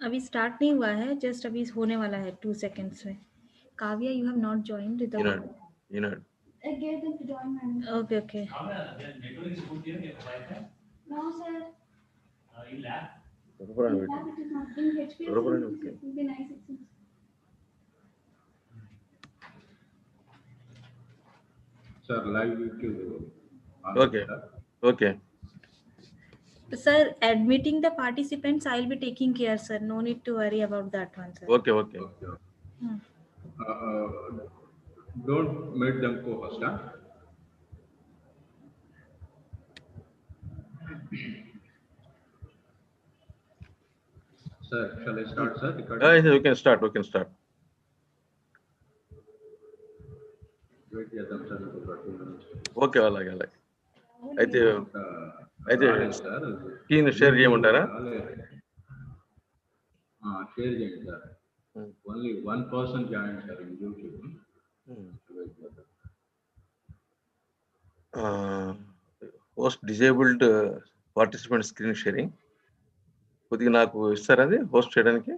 अभी स्टार्ट नहीं हुआ है, जस्ट अभी होने वाला है 2 seconds में. Kavya, you have not joined the. You know. I gave them to join. Okay, okay. Network is good here. No, sir. In lab. In lab it is not. In HPLC it will be nice. It seems. Sir, live YouTube. Okay. Okay. Sir, admitting the participants, I will be taking care, sir. No need to worry about that one, sir. Okay. Okay. Don't make them co-host, huh? Sir, shall I start, sir? We can start. We can start. Wait, yeah, them, sir, for 2 minutes. Okay, అలాగే అయితే screen share చేయమంటారా? Share చేయండి, sir. Only one person joined, sir, in YouTube. Host disabled participant screen sharing. కొద్దిగా నాకు ఇస్తారా అది host చేయడానికి?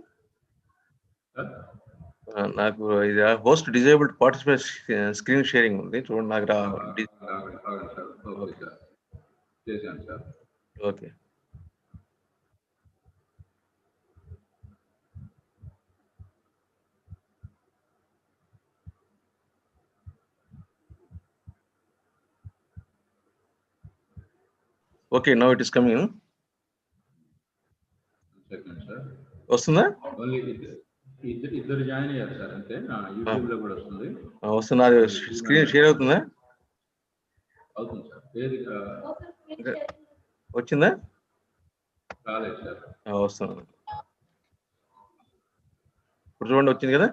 నాకు ఇది host disabled participate screen sharing ఉంది చూడండి. నాకు okay. Okay, now it is coming. వస్తుందా? ఇద్దరు జాయిన్ అయ్యారు సార్, అంతే. యూట్యూబ్ లో కూడా వస్తుంది. వస్తుందా? స్క్రీన్ షేర్ అవుతుందా? అవుతుంది సార్. ఏది వచ్చిందా? రాలేదు సార్. వస్తుంది. ఇప్పుడు చూడండి, వచ్చింది కదా.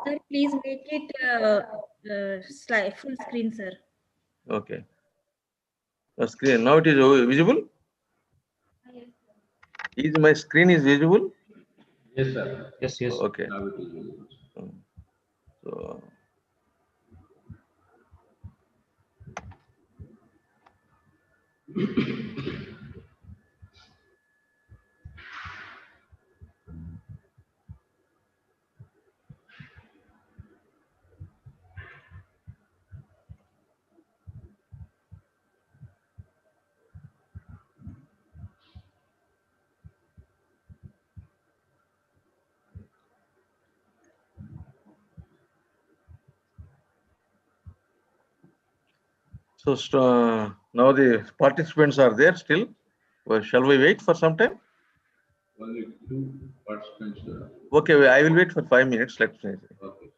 Sir, please make it full screen, sir. Okay. Screen now it is visible. Yes. Is my screen is visible? Yes, sir. Yes. Okay. Now it is visible. So. So now the participants are there still. Well, shall we wait for some time? Only 2 participants. Okay, I will wait for 5 minutes. Let's say. Okay.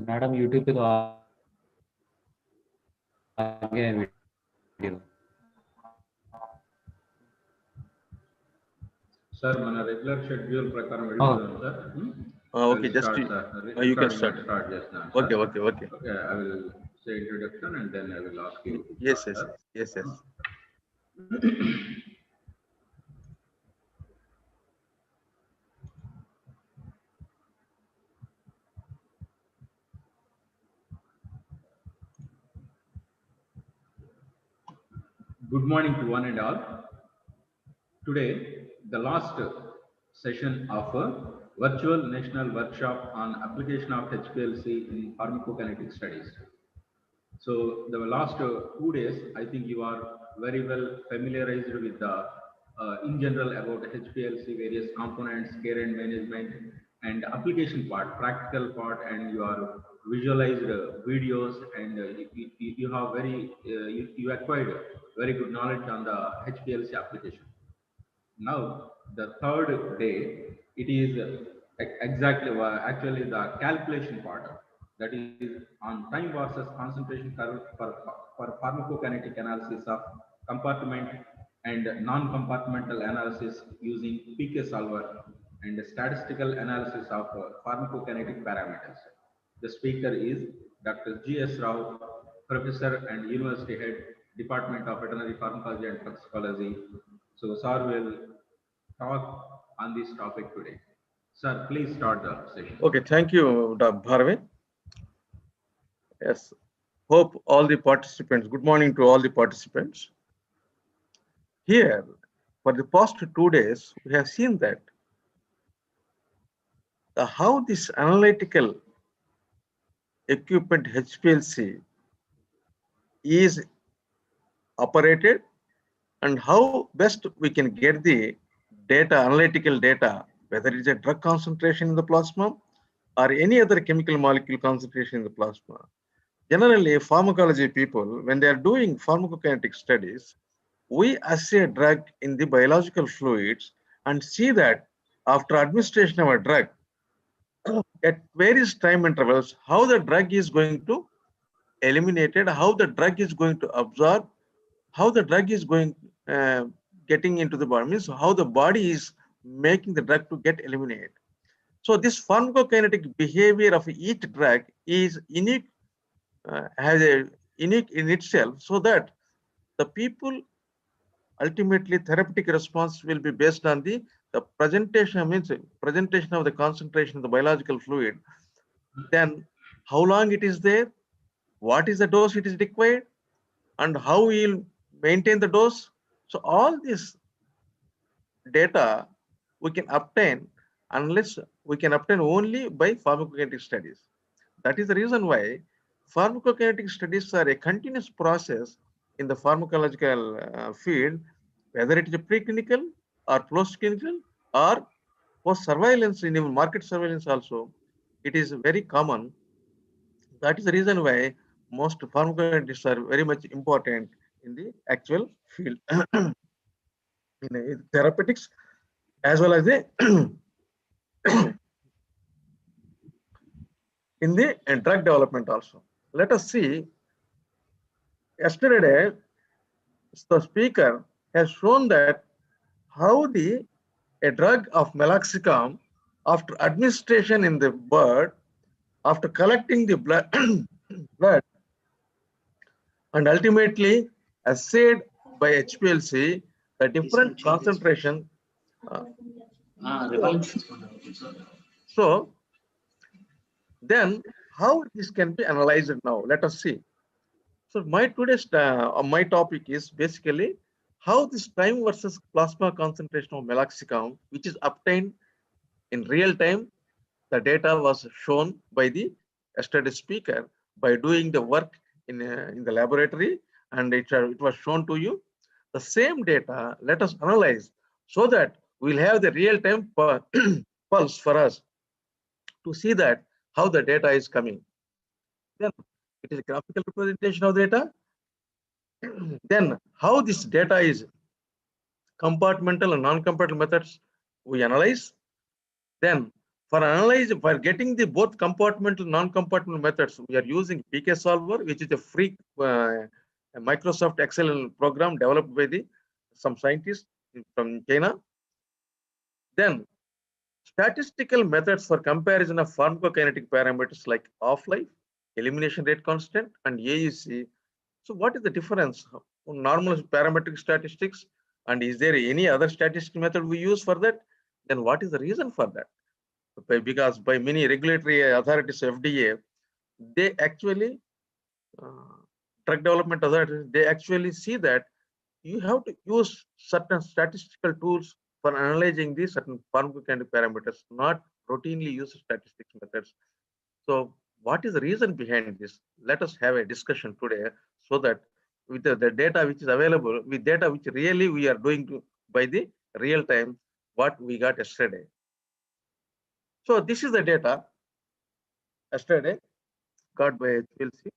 Madam YouTube पे तो आ गया है video. Sir, మన regular schedule ప్రకారం వెళ్ళిపోదాం sir. Okay, just you can start. Okay. Okay, I will say introduction and then I will ask you. Yes. Good morning to one and all. Today, the last session of a virtual national workshop on application of HPLC in pharmacokinetic studies. So the last 2 days, I think you are very well familiarized with the, in general about HPLC, various components, care and management, and application part, practical part, and you are visualized videos, and you have you acquired very good knowledge on the HPLC application. Now, the third day, it is exactly actually the calculation part, that is on time versus concentration curve for pharmacokinetic analysis of compartment and non-compartmental analysis using PK solver and statistical analysis of pharmacokinetic parameters. The speaker is Dr. G.S. Rao, Professor and University Head, Department of Veterinary Pharmacology and Toxicology. So, sir will talk on this topic today. Sir, please start the session. Okay, thank you, Dr. Bharve. Yes, hope all the participants, good morning to all the participants. Here, for the past 2 days, we have seen that how this analytical equipment HPLC is operated and how best we can get the data, analytical data, whether it's a drug concentration in the plasma or any other chemical molecule concentration in the plasma. Generally, pharmacology people, when they are doing pharmacokinetic studies, we assay a drug in the biological fluids and see that after administration of a drug, at various time intervals, how the drug is going to eliminated, how the drug is going to absorb, how the drug is going getting into the body, means how the body is making the drug to get eliminated. So this pharmacokinetic behavior of each drug is unique, has a unique in itself, so that the people ultimately therapeutic response will be based on the presentation, means presentation of the concentration of the biological fluid, then how long it is there, what is the dose it is required, and how we will maintain the dose. So all this data we can obtain unless we can obtain only by pharmacokinetic studies. That is the reason why pharmacokinetic studies are a continuous process in the pharmacological field, whether it is a preclinical or post-clinical or post-surveillance, in even market surveillance also, it is very common. That is the reason why most pharmacokinetics are very much important in the actual field, in therapeutics as well as the in the drug development also. Let us see. Yesterday, the speaker has shown that how a drug of meloxicam, after administration in the bird, after collecting the blood and ultimately assayed by HPLC, the different concentration. So then how this can be analyzed now? Let us see. So my today's my topic is basically how this time versus plasma concentration of meloxicam, which is obtained in real time. The data was shown by the yesterday speaker by doing the work in the laboratory, and it was shown to you. The same data, let us analyze so that we'll have the real time pulse for us to see that how the data is coming. Then it is a graphical representation of data. Then how this data is compartmental and non-compartmental methods we analyze. Then for getting the both compartmental non-compartmental methods, we are using PK solver, which is a free Microsoft Excel program developed by some scientists from China. Then statistical methods for comparison of pharmacokinetic parameters like half-life, elimination rate constant, and AUC. So what is the difference on normal parametric statistics, and is there any other statistical method we use for that? Then what is the reason for that? Because by many regulatory authorities, FDA, they actually, drug development authorities, they actually see that you have to use certain statistical tools for analyzing these certain pharmacokinetic parameters, not routinely use statistics methods. So what is the reason behind this? Let us have a discussion today so that with the data which is available, with data which really we are doing by the real time, what we got yesterday. So this is the data yesterday got by HPLC.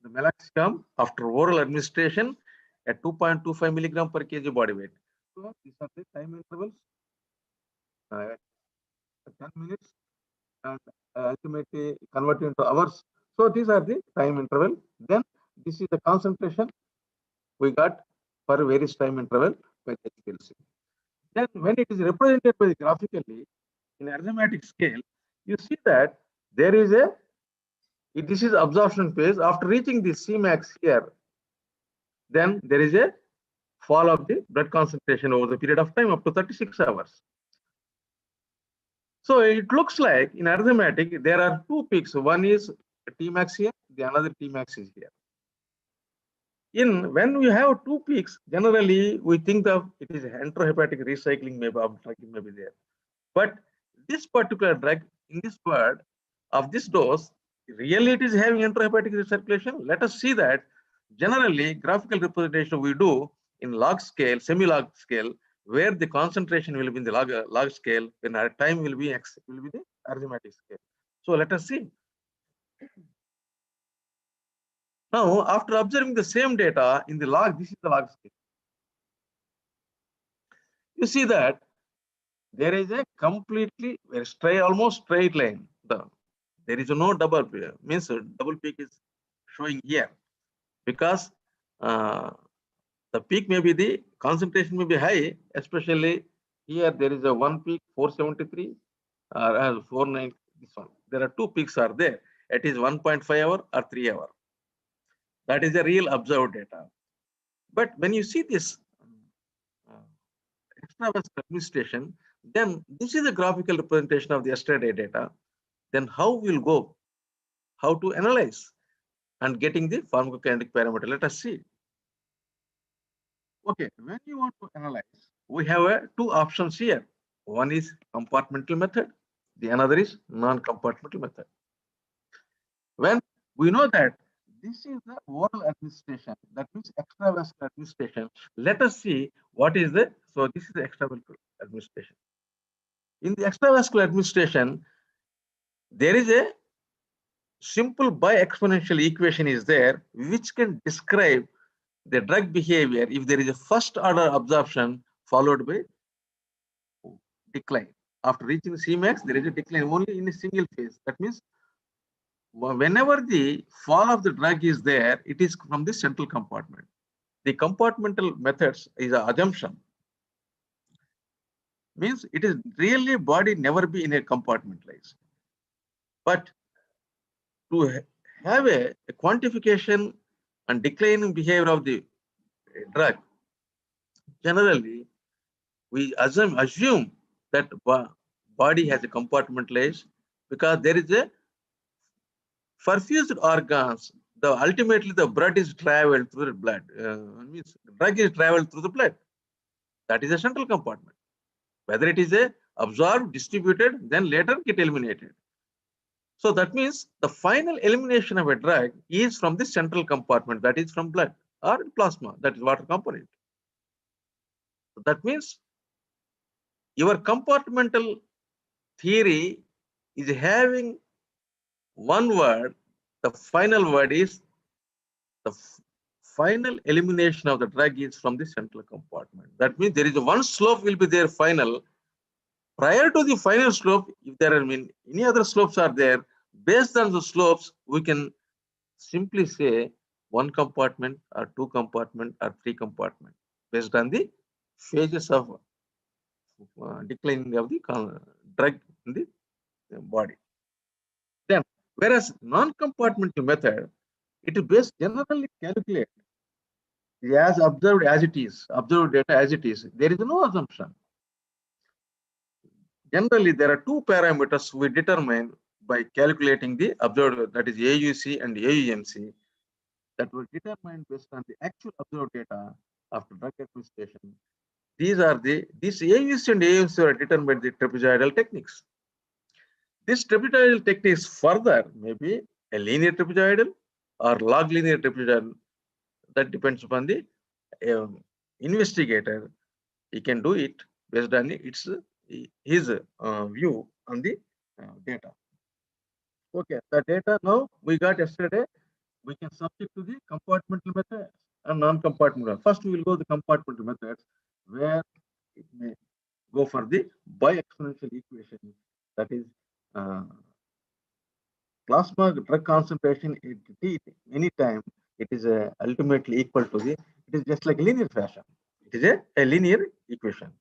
The meloxicam after oral administration at 2.25 milligram per kg body weight. So these are the time intervals, 10 minutes, and ultimately converted into hours. So these are the time interval. Then this is the concentration we got for various time interval by HPLC. Then when it is represented by graphically in arithmetic scale, you see that there is a, this is absorption phase. After reaching the Cmax here, then there is a fall of the blood concentration over the period of time up to 36 hours. So it looks like in arithmetic, there are two peaks. One is Tmax here, the another Tmax is here. When we have two peaks, generally we think of it is enterohepatic recycling may be there. But this particular drug in this word of this dose, really it is having enterohepatic recirculation. Let us see that generally graphical representation we do in log scale, semi-log scale, where the concentration will be in the log scale, when our time will be the arithmetic scale. So let us see. Now, after observing the same data in the log, this is the log scale. You see that there is a completely almost straight line. There is no double peak, means double peak is showing here because the peak may be the concentration may be high, especially here there is a one peak 473 or 49. This one, there are two peaks are there. It is 1.5 hour or 3 hour. That is the real observed data. But when you see this extravascular administration, then this is a graphical representation of the yesterday data. Then how we'll go, how to analyze and getting the pharmacokinetic parameter. Let us see. Okay, when you want to analyze, we have two options here. One is compartmental method, the another is non-compartmental method. When we know that this is the oral administration, that means extravascular administration. Let us see what is the, so this is the extravascular administration. In the extravascular administration, there is a simple bi-exponential equation is there, which can describe the drug behavior if there is a first order absorption followed by decline. After reaching Cmax, there is a decline only in a single phase. That means whenever the fall of the drug is there, it is from the central compartment. The compartmental methods is an assumption. Means it is really body never be in a compartmentalized. But to have a quantification and declining behavior of the drug, generally we assume that body has a compartmentalized because there is a perfused organs. Ultimately the blood is traveled through the blood. Means drug is traveled through the blood. That is a central compartment. Whether it is a absorbed, distributed, then later get eliminated. So that means the final elimination of a drug is from the central compartment, that is from blood or plasma, that is water component. So that means your compartmental theory is having one word, the final word is the final elimination of the drug is from the central compartment. That means there is one slope will be there final. Prior to the final slope, if there are any other slopes are there, based on the slopes, we can simply say one compartment or two compartment or three compartment based on the phases of declining of the drug in the body. Then, whereas non-compartmental method, it is based generally calculate as observed as it is, observed data as it is. There is no assumption. Generally, there are two parameters we determine by calculating the observed, that is AUC and AUMC, that were determined based on the actual observed data after drug administration. These AUC and AUMC are determined by the trapezoidal techniques. This trapezoidal techniques further maybe a linear trapezoidal or log linear trapezoidal. That depends upon the investigator. He can do it based on his view on the data. Okay, the data now we got yesterday. We can subject to the compartmental methods and non-compartmental. First, we will go the compartmental methods where it may go for the bi-exponential equation. That is, plasma drug concentration at T anytime it is ultimately equal to the. It is just like linear fashion. It is a linear equation.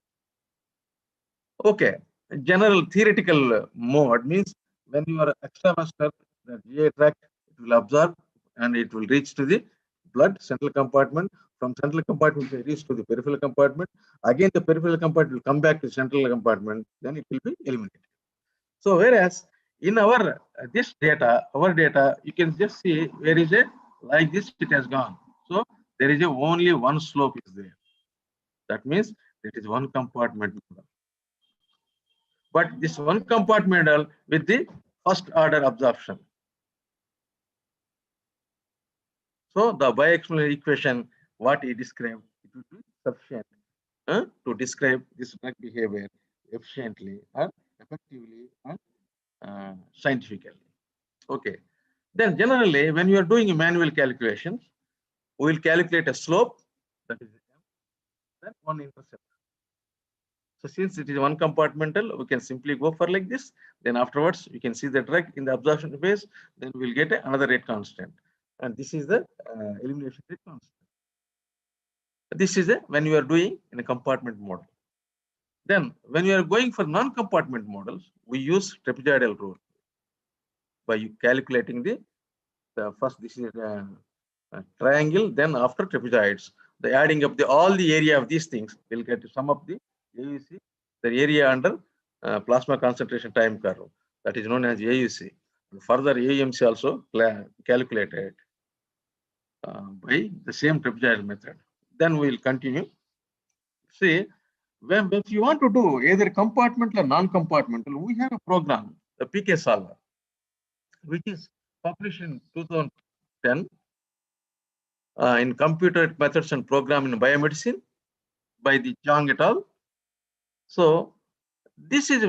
Okay, general theoretical mode means when you are extravascular, the GI tract it will absorb and it will reach to the blood central compartment. From central compartment it reach to the peripheral compartment. Again, the peripheral compartment will come back to central compartment. Then it will be eliminated. So whereas in our this data, our data, you can just see where is a like this it has gone. So there is only one slope is there. That means it is one compartment. But this one compartmental with the first order absorption. So the bi-exponential equation, what he described, it will be sufficient to describe this drug behavior efficiently or effectively and scientifically. Okay. Then generally, when you are doing manual calculations, we will calculate a slope, that is then one intercept. So since it is one compartmental, we can simply go for like this. Then afterwards, we can see the drug in the absorption phase. Then we will get another rate constant. And this is the elimination rate constant. This is when you are doing in a compartment model. Then when you are going for non-compartment models, we use trapezoidal rule by calculating the first, this is a triangle, then after trapezoids, the adding up all the area of these things will get to sum up the AUC, the area under plasma concentration time curve, that is known as AUC. And further AUMC also calculated by the same trapezoidal method. Then we will continue. See, if you want to do either compartmental or non-compartmental, we have a program, the PK solver, which is published in 2010 in Computer Methods and Program in Biomedicine by the Zhang et al. So this is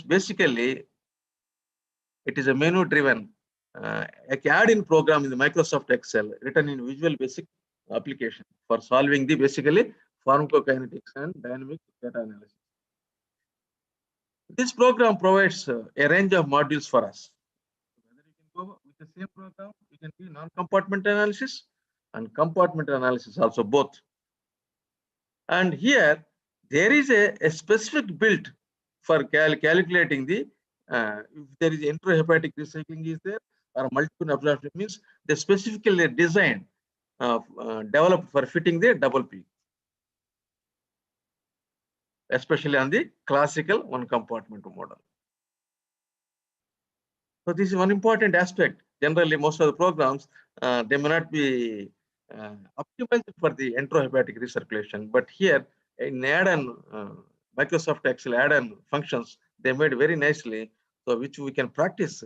basically it is a menu driven add-in program in the Microsoft Excel written in Visual Basic application for solving the basically pharmacokinetics and dynamic data analysis. This program provides a range of modules for us. Whether you can go with the same program, you can do non-compartment analysis and compartment analysis also both. And here there is a specific build for calculating the if there is intrahepatic recycling is there or multiple absorption, means they specifically designed developed for fitting the double peak, especially on the classical one compartment model. So this is one important aspect. Generally, most of the programs they may not be optimized for the enterohepatic recirculation, but here in add-on Microsoft Excel add-on functions, they made very nicely, so which we can practice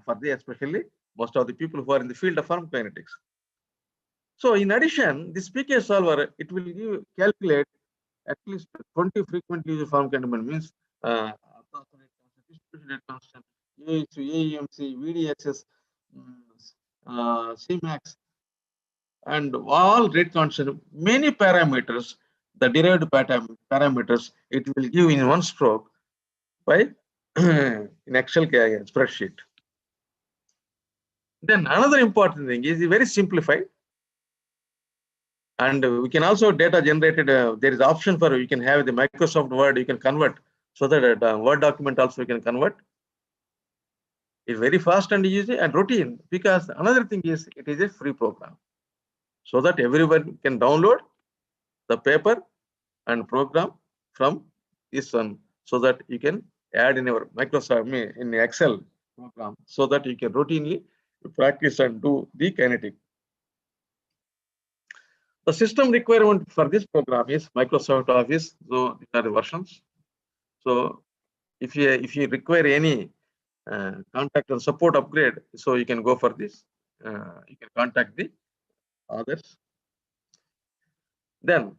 for the especially most of the people who are in the field of pharmacokinetics. So in addition, this PK solver, it will calculate at least 20 frequently used pharmacokinetic means distribution rate constant, AEMC, VDXS, Cmax, and all rate constant, many parameters, the derived parameters, it will give in one stroke by in Excel spreadsheet. Then another important thing is very simplified. And we can also data generated, there is option for you can have the Microsoft Word, you can convert, so that Word document also you can convert. It's very fast and easy and routine, because another thing is it is a free program, so that everyone can download the paper and program from this one, so that you can add in your Microsoft in the Excel program, so that you can routinely practice and do the kinetic. The system requirement for this program is Microsoft Office. So these are the versions. So if you require any contact and support upgrade, so you can go for this. You can contact the others. Then,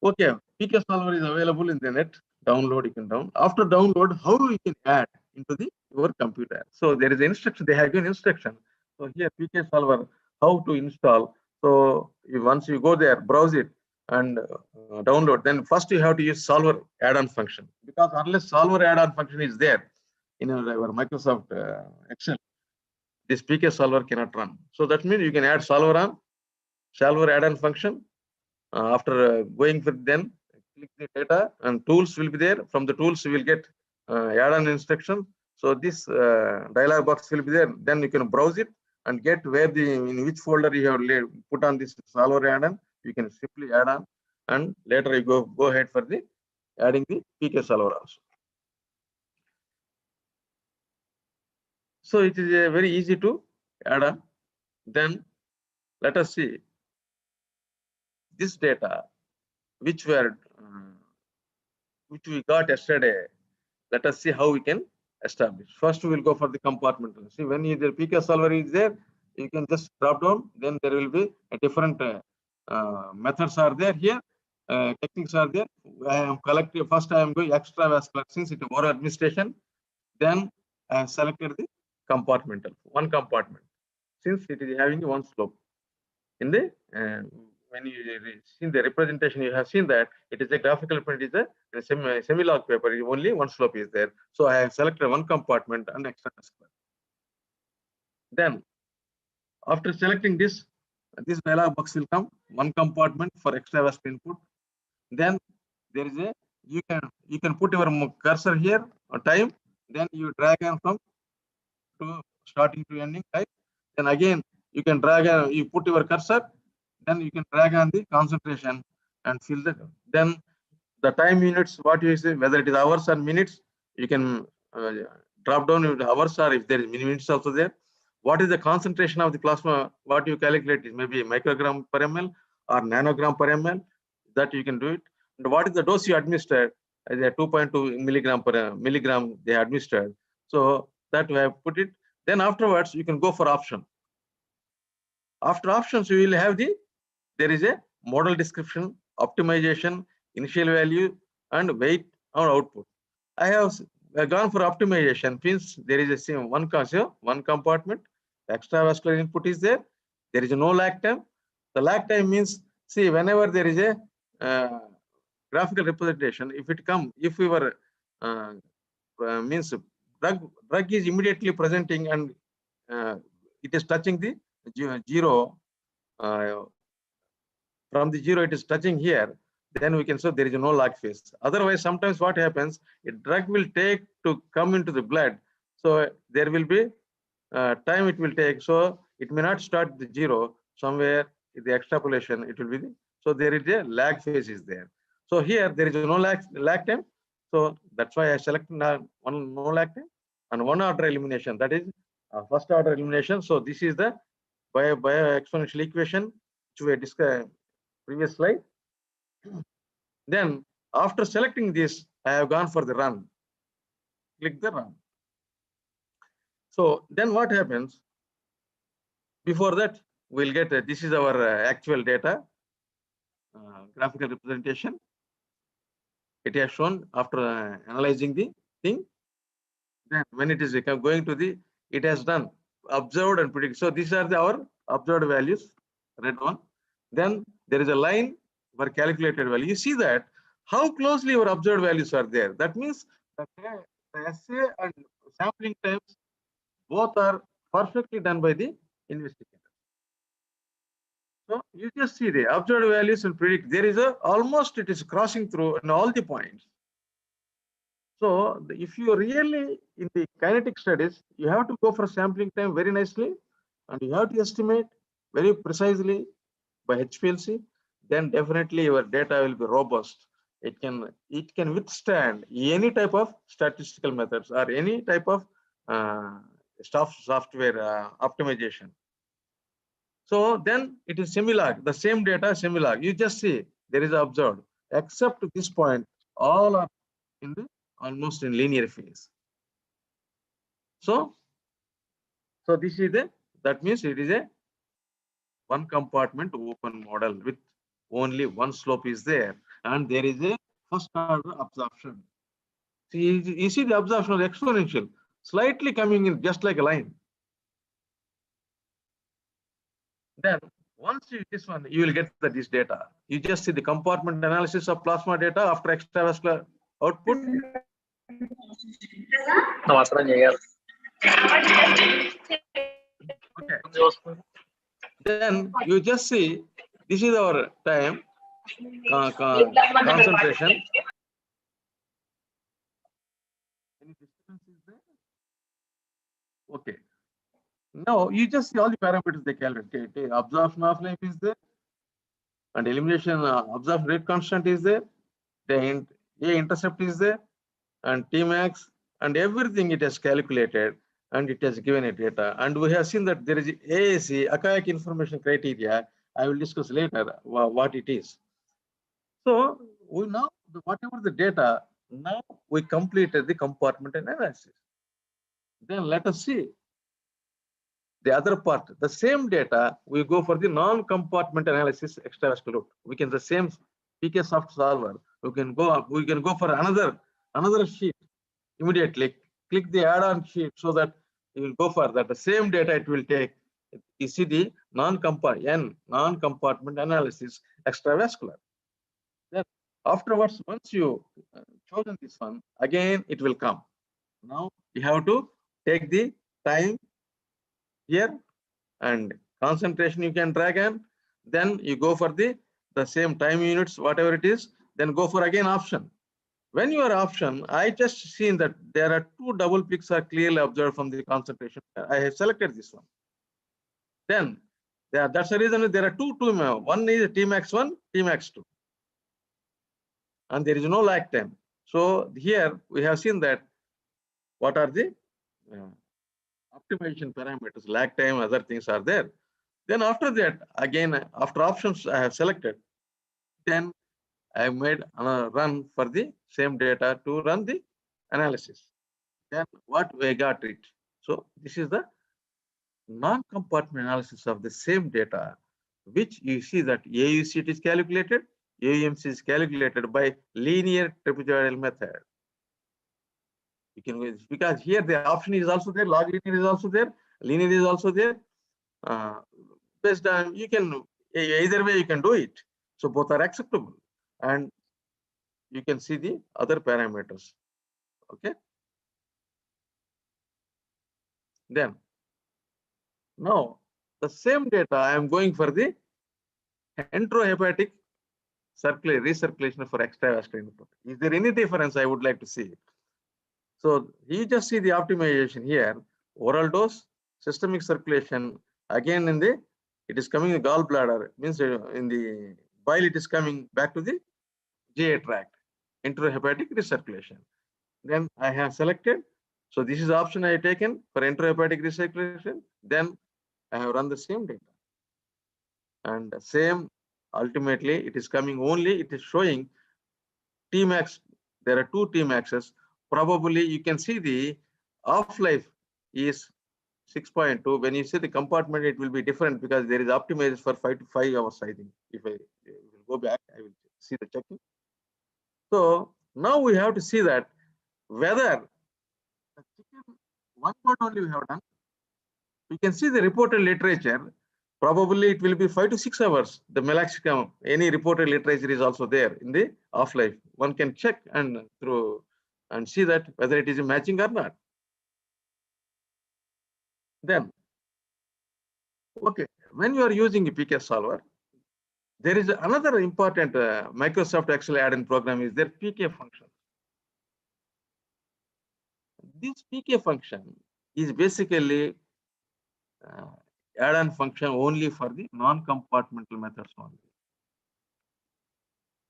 okay, PK solver is available in the net. Download, you can download. After download, how you can add into your computer? So there is an instruction. They have given instruction. So here PK solver, how to install. So once you go there, browse it and download. Then first you have to use solver add-on function, because unless solver add-on function is there in our Microsoft Excel, this PK solver cannot run. So that means you can add solver add-on function. After going for then click the data and tools will be there. From the tools you will get add-on instruction. So this dialog box will be there. Then you can browse it and get where in which folder you have put on this solver add-on. You can simply add on, and later you go ahead for the adding the PK solver also. So it is very easy to add on. Then let us see this data which we got yesterday. Let us see how we can establish. First, we will go for the compartmental. See, when the PK solver is there, you can just drop down. Then there will be a different methods are there here. Techniques are there. I am collecting. First, I am going extravascular since it is more administration. Then I have selected the compartmental, one compartment, since it is having one slope. In the when you see the representation, you have seen that it is a graphical print, is a semi-log paper. Only one slope is there. So I have selected one compartment and extravascular. Then after selecting this dialog box will come, one compartment for extravascular input. Then there is a you can put your cursor here on time. Then you drag and from to starting to ending type. Then again you can drag and you put your cursor. Then you can drag on the concentration and fill the. Then the time units, what you say, whether it is hours or minutes, you can drop down with hours, or if there is minutes also there. What is the concentration of the plasma? What you calculate is maybe microgram per ml or nanogram per ml. That you can do it. And what is the dose you administered? As a 2.2 milligram per milligram they administered. So that we have put it. Then afterwards you can go for option. After options you will have there is a model description, optimization, initial value, and weight or output. I have gone for optimization. Means there is a one compartment. The extravascular input is there. There is no lag time. The lag time means, see, whenever there is a graphical representation, if we were means drug is immediately presenting and it is touching the zero. From the zero, it is touching here. Then we can say there is no lag phase. Otherwise, sometimes what happens, a drug will take to come into the blood. So there will be time it will take. So it may not start the zero. Somewhere in the extrapolation, it will be. So there is a lag phase is there. So here there is no lag time. So that's why I select one no lag time and one order elimination. That is first order elimination. So this is the bio exponential equation which we discussed previous slide. Then after selecting this, I have gone for the run. Click the run. So then what happens? Before that, we'll get this is our actual data graphical representation. It has shown after analyzing the thing. Then when it is going to it has done observed and predict. So these are our observed values, red one. Then there is a line for calculated value. You see that how closely your observed values are there. That means the assay and sampling times both are perfectly done by the investigator. So you just see the observed values and predict. There is almost it is crossing through in all the points. So if you really in the kinetic studies, you have to go for sampling time very nicely, and you have to estimate very precisely by HPLC. Then definitely your data will be robust. It can withstand any type of statistical methods or any type of software optimization. So then it is semilog, the same data semilog. You just see there is observed, except this point, all are in the almost in linear phase. So this is that means it is a one compartment open model with only one slope is there, and there is a first order absorption. See, you see the absorption of exponential, slightly coming in just like a line. Then once you this one, you will get this data. You just see the compartment analysis of plasma data after extravascular output. Okay. Then you just see this is our time concentration. Any disturbance is there? Okay. Now you just see all the parameters they calculate. Absorption of life is there, and elimination absorption rate constant is there. The A intercept is there, and Tmax, and everything it has calculated, and it has given a data. And we have seen that there is AAC, archaic information criteria. I will discuss later what it is. So we now whatever the data, now we completed the compartment analysis. Then let us see the other part, the same data, we go for the non-compartment analysis extravascular route. We can the same PK soft solver. We can go for another sheet immediately. Click the add-on sheet so that you will go for that. The same data it will take. You see the non-compartment analysis extravascular. Then afterwards, once you chosen this one, again it will come. Now you have to take the time here and concentration you can drag in. Then you go for the same time units, whatever it is, then go for again option. When you are option, I just seen that there are two double peaks are clearly observed from the concentration. I have selected this one. Then that's the reason there are two one is Tmax1, Tmax2. And there is no lag time. So here we have seen that what are the optimization parameters, lag time, other things are there. Then after that, again, after options I have selected, then I have made a run for the same data to run the analysis. Then what we got it. So this is the non-compartment analysis of the same data, which you see that AUC is calculated, AUMC is calculated by linear trapezoidal method. You can, because here the option is also there, log linear is also there, linear is also there. Based on, you can either way you can do it. So both are acceptable, and you can see the other parameters. Okay. Then now the same data I am going for the enterohepatic recirculation for extravascular input. Is there any difference? I would like to see. So you just see the optimization here. Oral dose, systemic circulation. Again in the, it is coming in the gallbladder, means in the bile it is coming back to the GI tract. Enterohepatic recirculation. Then I have selected. So this is the option I have taken for enterohepatic recirculation. Then I have run the same data. And same, ultimately it is coming only, it is showing Tmax. There are two Tmaxes. Probably you can see the half-life is 6.2. When you see the compartment, it will be different because there is optimized for 5 to 5 hours, I think. If I will go back, I will see the checking. So now we have to see that whether the chicken, one part only we have done. You can see the reported literature. Probably it will be 5 to 6 hours. The meloxicam, any reported literature is also there in the half-life. One can check and through and see that whether it is matching or not. Then, okay, when you are using a PK solver, there is another important Microsoft Excel add-in program is their PK function. This PK function is basically add-on function only for the non-compartmental methods only.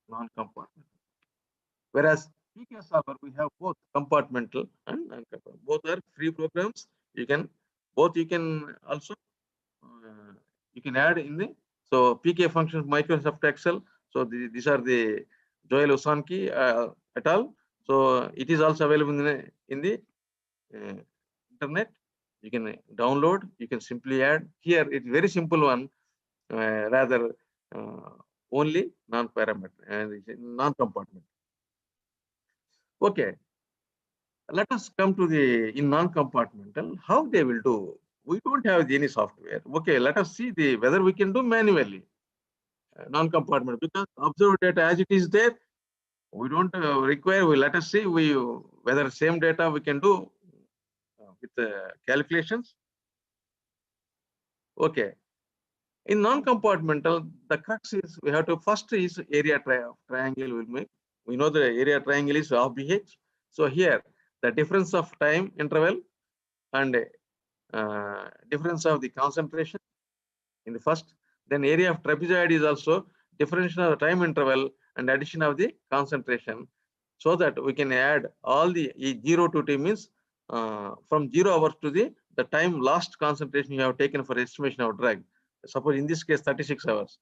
Non-compartmental. Whereas PK solver, we have both compartmental and non-compartmental. Both are free programs. You can also you can add in the, so PK functions Microsoft Excel. So these are the Joel Osanki et al. So it is also available in the internet. You can download, you can simply add. Here it's very simple one, rather only non-parameter and non-compartment. Okay, let us come to the in non-compartmental, how they will do. We don't have any software. Okay, let us see the whether we can do manually non-compartment, because observed data as it is there, we don't require. Let us see whether same data we can do with calculations. Okay, in non-compartmental, the crux is we have to first is area triangle will make. We know the area triangle is of BH. So here the difference of time interval and difference of the concentration in the first. Then area of trapezoid is also difference of the time interval and addition of the concentration, so that we can add all the 0 to t means from 0 hours to the time last concentration you have taken for estimation of drug. Suppose in this case 36 hours.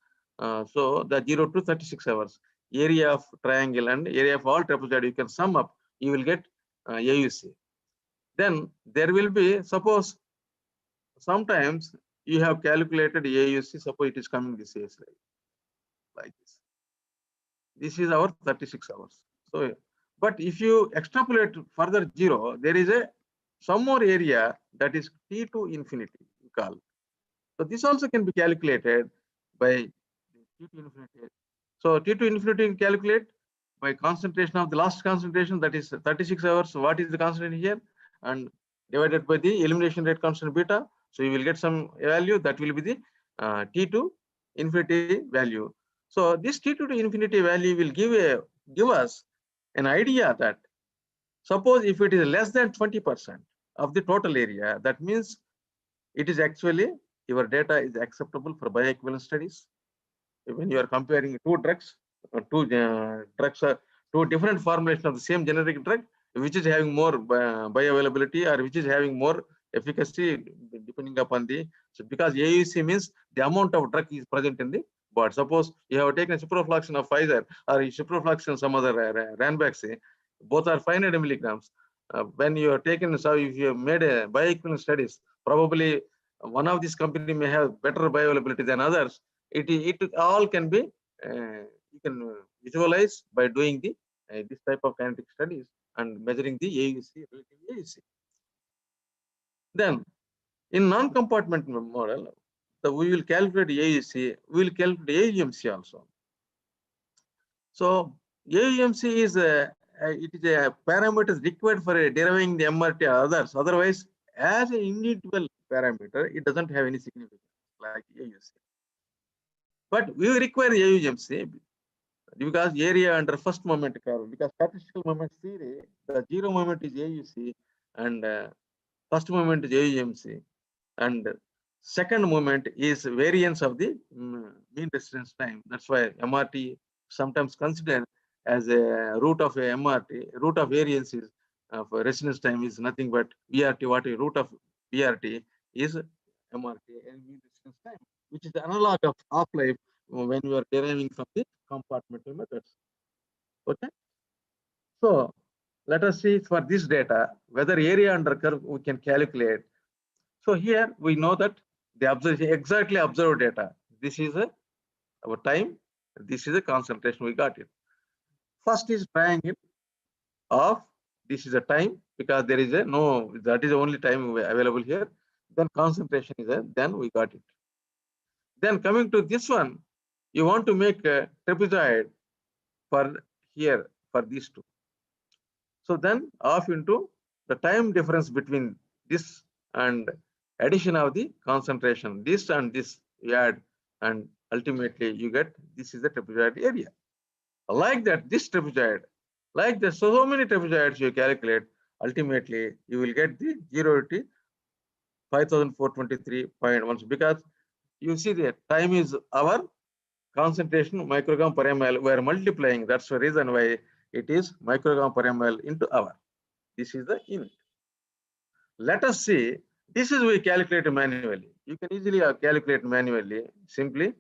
So the 0 to 36 hours. Area of triangle and area of all trapezoid you can sum up, you will get AUC. Then there will be, suppose sometimes you have calculated AUC, suppose it is coming this way like this. This is our 36 hours. So, but if you extrapolate further 0, there is some more area that is T to infinity, we call. So this also can be calculated by T to infinity. So T to infinity you calculate by concentration of the last concentration, that is 36 hours. What is the concentration here? And divided by the elimination rate constant beta. So you will get some value that will be the T to infinity value. So this T to infinity value will give us an idea that suppose if it is less than 20% of the total area, that means it is actually your data is acceptable for bioequivalence studies. When you are comparing two drugs, two different formulations of the same generic drug, which is having more bioavailability or which is having more efficacy, depending upon the, so because AUC means the amount of drug is present in the body. Suppose you have taken ciprofloxacin of Pfizer or ciprofloxacin some other Ranbaxy, both are 500 milligrams. When you are taken, so if you have made a bioequivalence studies, probably one of these company may have better bioavailability than others. It all can be you can visualize by doing the this type of kinetic studies and measuring the AUC, relative AUC. Then in non-compartment model, we will calculate AUC, we will calculate AUMC also. So AUMC is it is a parameter required for deriving the MRT or others. Otherwise, as an individual parameter, it doesn't have any significance like AUC. But we require AUMC because area under first moment curve, because statistical moment theory, the 0 moment is AUC and first moment is AUMC, and second moment is variance of the mean residence time. That's why MRT sometimes considered as a root of a MRT. Root of variance is for residence time is nothing but BRT. What is root of BRT is MRT and mean residence time, which is the analog of half-life when you are deriving from the compartmental methods. Okay. So let us see for this data whether area under curve we can calculate. So here we know that the exactly observed data. This is our time. This is a concentration. We got it. First is triangle of this is a time because there is no, that is the only time available here. Then concentration is then we got it. Then coming to this one, you want to make a trapezoid for here for these two. So then off into the time difference between this and addition of the concentration, this and this you add, and ultimately you get this is the trapezoid area. Like that, this trapezoid, like this, so many trapezoids you calculate, ultimately you will get the 0 to 5423.1 because you see the time is our concentration microgram per ml. We are multiplying. That's the reason why it is microgram per ml into hour. This is the unit. Let us see This is we calculate manually. You can easily calculate manually, simply.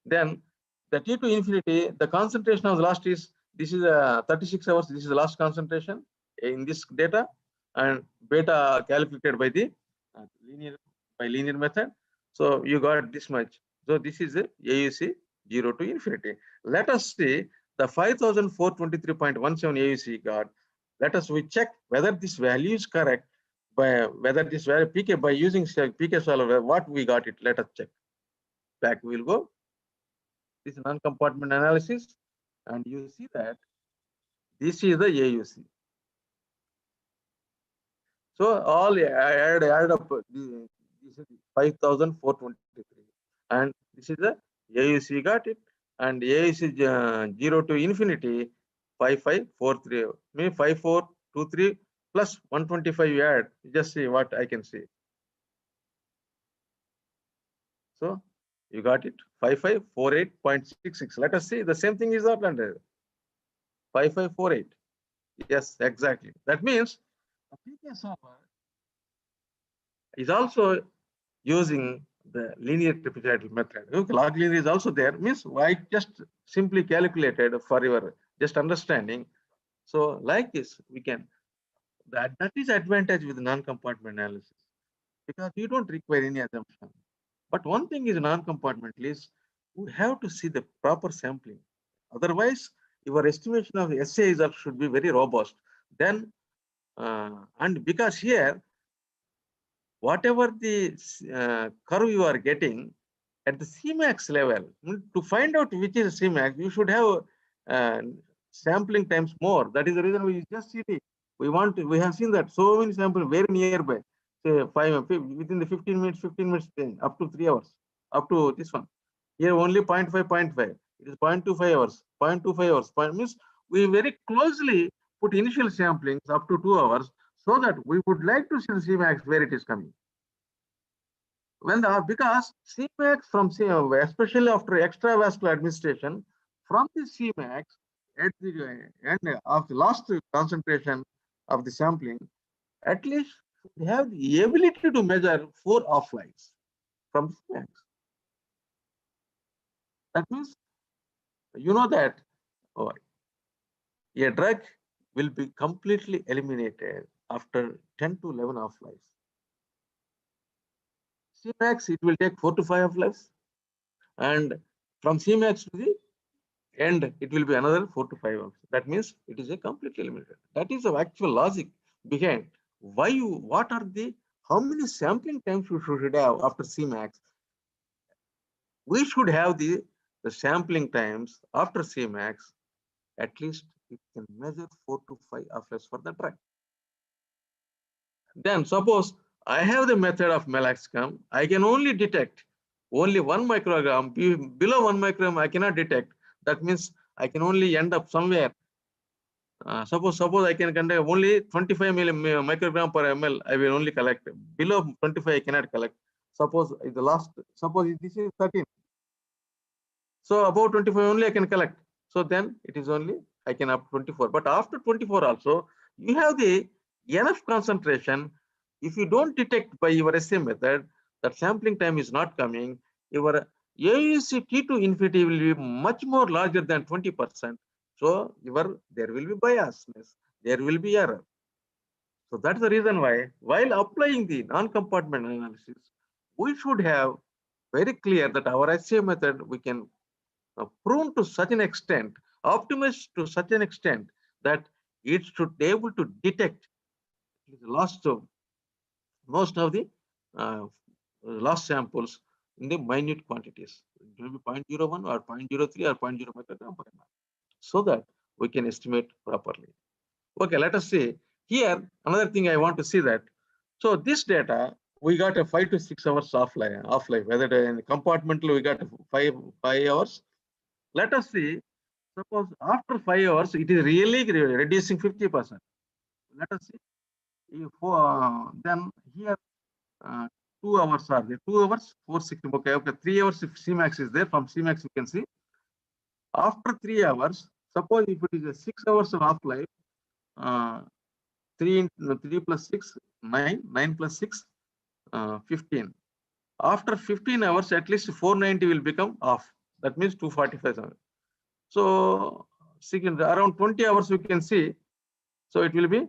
Then the T to infinity, the concentration of the last is, this is 36 hours, this is the last concentration in this data, and beta calculated by the linear method. So you got this much. So this is a AUC 0 to infinity. Let us see the 5423.17 AUC got. Let us we check whether this value is correct, by whether this value PK by using PK solver, what we got it. Let us check. Back we will go. This non-compartment analysis, and you see that this is the AUC. So all add up, this is 5423, and this is the AUC got it, and AUC 0 to infinity 5543, mean 5423 plus 125 you add. Just see what I can see. So you got it, 5548.66. Let us see the same thing is not under 5548. Yes, exactly. That means the PK solver is also using the linear triple method. Okay, log linear is also there. Means I just simply calculated for your just understanding. So like this, we can, that is advantage with non-compartment analysis, because you don't require any assumption. But one thing is non-compartmental is we have to see the proper sampling. Otherwise, your estimation of SA result should be very robust. Then, and because here, whatever the curve you are getting at the Cmax level, to find out which is Cmax, you should have sampling times more. That is the reason we just see the, we have seen that so many samples very nearby, say within the 15 minutes up to 3 hours, up to this one. Here only 0.5, it is 0.25 hours, 0.25 hours. Means we very closely put initial samplings up to 2 hours, so that we would like to see the Cmax where it is coming. When because Cmax from especially after extravascular administration, from the Cmax at the end of the last concentration of the sampling, at least we have the ability to measure 4 off-lives from Cmax. That means you know that a drug will be completely eliminated after 10 to 11 off-lives. Cmax, it will take 4 to 5 off-lives, and from Cmax to the end, it will be another 4 to 5 hours. That means it is a completely limited. That is the actual logic behind why you, what are the, how many sampling times you should have after Cmax. We should have the sampling times after Cmax, at least it can measure 4 to 5 off-lives for the drug. Then suppose I have the method of meloxicam, I can only detect only 1 microgram, below 1 microgram I cannot detect. That means I can only end up somewhere. Suppose I can conduct only 25 microgram per ml, I will only collect. Below 25 I cannot collect. Suppose the last, suppose this is 13. So above 25 only I can collect. So then it is only I can up 24. But after 24 also, you have the enough concentration. If you don't detect by your SA method, that sampling time is not coming, your AUC T to infinity will be much more larger than 20%. So there will be biasness, there will be error. So that's the reason why, while applying the non-compartment analysis, we should have very clear that our SA method we can prune to such an extent, optimize to such an extent that it should be able to detect most of the lost samples in the minute quantities. It will be 0.01 or 0.03 or 0.0 microgram per ml, so that we can estimate properly. Okay, let us see. Here, another thing I want to see that. So this data, we got a 5 to 6 hours offline, whether in the compartmental we got 5 hours. Let us see, suppose after 5 hours, it is really reducing 50%. Let us see. If, then here 2 hours are there. 2 hours, 460. Okay, 3 hours if Cmax is there. From Cmax you can see. After 3 hours, suppose if it is a 6 hours of half-life, 3 plus 6, 9, 9 plus 6, 15. After 15 hours, at least 490 will become off. That means 245. So second, around 20 hours we can see. So it will be,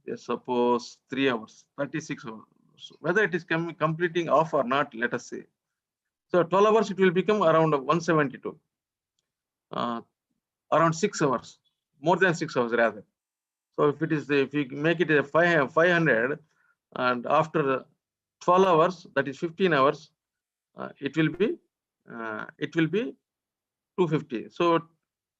just suppose 3 hours, 36 hours. So whether it is completing off or not, let us say. So 12 hours, it will become around 172. Around 6 hours, more than 6 hours rather. So if it is, if we make it a 500, and after 12 hours, that is 15 hours, it will be 250. So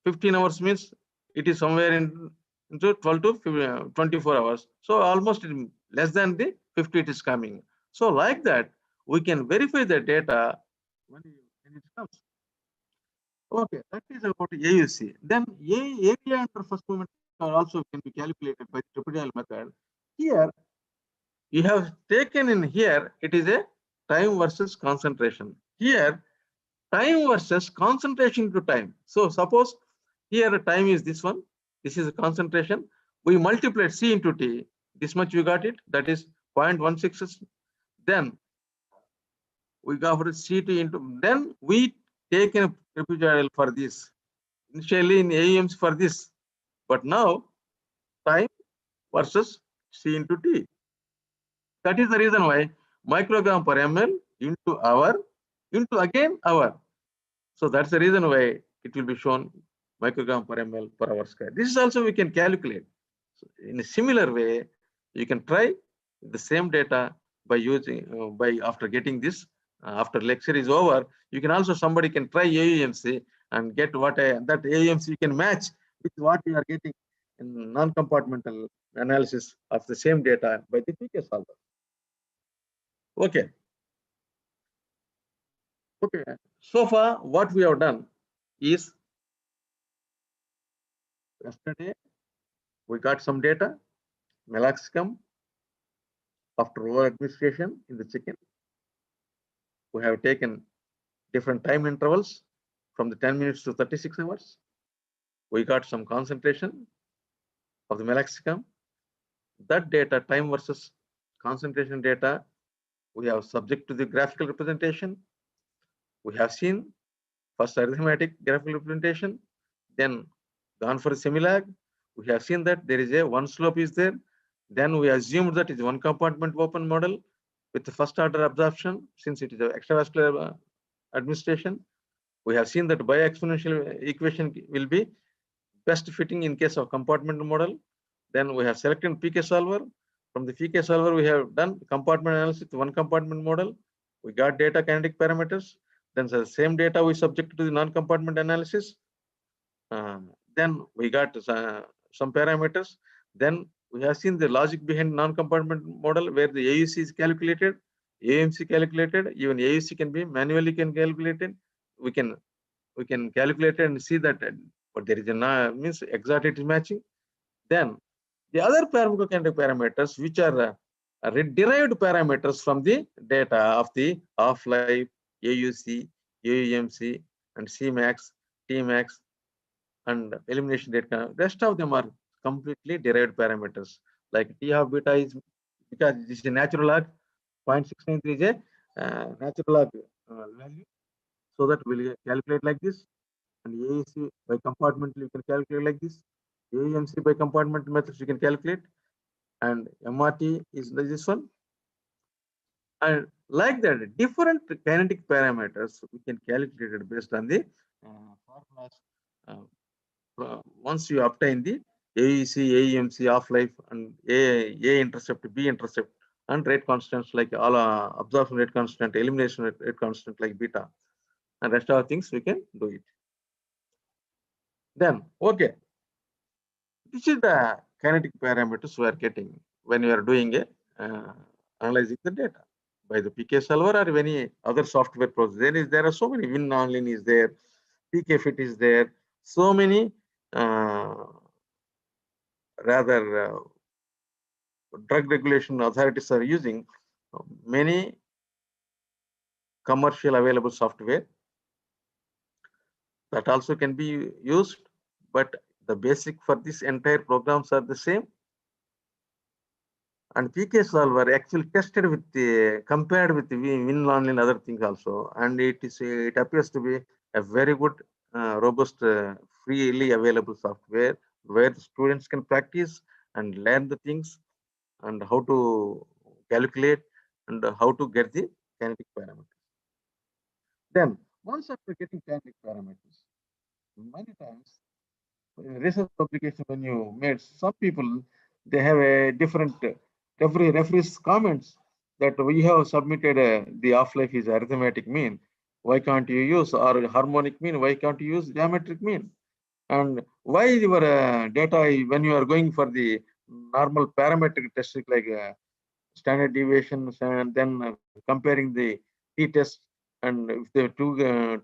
15 hours means it is somewhere into 12 to 24 hours. So almost less than the 50 it is coming. So like that, we can verify the data when it comes. Okay, that is about AUC. Then area under first movement also can be calculated by triple method. Here you have taken in here, it is a time versus concentration. Here, time versus concentration to time. So suppose here time is this one, this is a concentration. We multiply C into T, this much we got it, that is 0.16. Then we got for CT into, then we take a trapezoidal for this. Initially in AEMs for this, but now time versus C into T. That is the reason why microgram per ml into hour into again hour. So that's the reason why it will be shown microgram per ml per hour square. This is also we can calculate. So in a similar way, you can try the same data by using by after getting this after lecture is over. You can also, somebody can try AUMC and get what that AUMC you can match with what you are getting in non-compartmental analysis of the same data by the PK solver. Okay. Okay. So far, what we have done is yesterday we got some data, meloxicam after oral administration in the chicken. We have taken different time intervals from the 10 minutes to 36 hours. We got some concentration of the meloxicam. That data, time versus concentration data, we have subject to the graphical representation. We have seen first arithmetic graphical representation, then gone for a semilag. We have seen that there is a one slope is there. Then we assumed that is one compartment open model with the first order absorption, since it is an extravascular administration. We have seen that bioexponential equation will be best fitting in case of compartment model. Then we have selected PK solver. From the PK solver, we have done compartment analysis with one compartment model. We got data kinetic parameters. Then the same data we subjected to the non-compartment analysis. Then we got some parameters. Then we have seen the logic behind non-compartment model where the AUC is calculated, AMC calculated, even AUC can be manually calculated. We can calculate it and see that, but there is a means exact it is matching. Then the other pharmacokinetic parameters, which are derived parameters from the data of the half-life, AUC, AUMC, and Cmax, Tmax, and elimination rate. Rest of them are completely derived parameters. Like T half beta is, because this is a natural log, 0.693 is a natural log value. So that we'll calculate like this. And AAC by compartment you can calculate like this. AMC by compartment methods you can calculate. And MRT is this one. And like that, different kinetic parameters we can calculate it based on the formulas. Once you obtain the AEC, AEMC, half-life, and A intercept, B intercept, and rate constants like all absorption rate constant, elimination rate constant like beta, and rest of the things we can do it. Then, okay, this is the kinetic parameters we are getting when we are doing a analyzing the data by the PK solver or any other software process. There are so many. Win online is there, PK fit is there, so many rather drug regulation authorities are using many commercial available software that also can be used, but the basic for this entire programs are the same. And PK solver actually tested with the compared with the WinLAN and other things also, and it appears to be a very good, robust, freely available software where the students can practice and learn the things and how to calculate and how to get the kinetic parameters. Then once after getting kinetic parameters, many times in research publication when you made, some people they have a different, every referee's comments that we have submitted the half-life is arithmetic mean, why can't you use, or harmonic mean, why can't you use geometric mean, and why your data when you are going for the normal parametric testing like standard deviations and then comparing the t-test, and if the